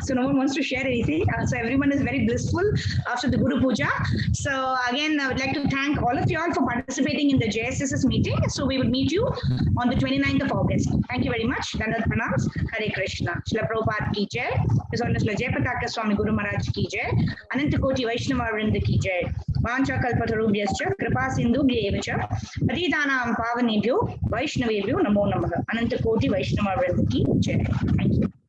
so no one wants to share anything. So everyone is very blissful after the Guru Puja. So again, I would like to thank all of you all for participating in the JSSS meeting. So we would meet you on the 29th of August. Thank you very much. Dandat pranams. Hare Krishna. Shila Prabhupada ki jai. His Holiness Shila Jayapataka Swami Guru Maharaj ki jai. Ananta Koti Vaishnava Vrinda ki jai. Vancha Kalpatarubhyascha Kripa Sindhu Bhyevacha Patitanam Pavanebhyo Vaishnavebhyo Namo Namaha. Ananta Koti Vaishnava Vrinda ki jai. Thank you.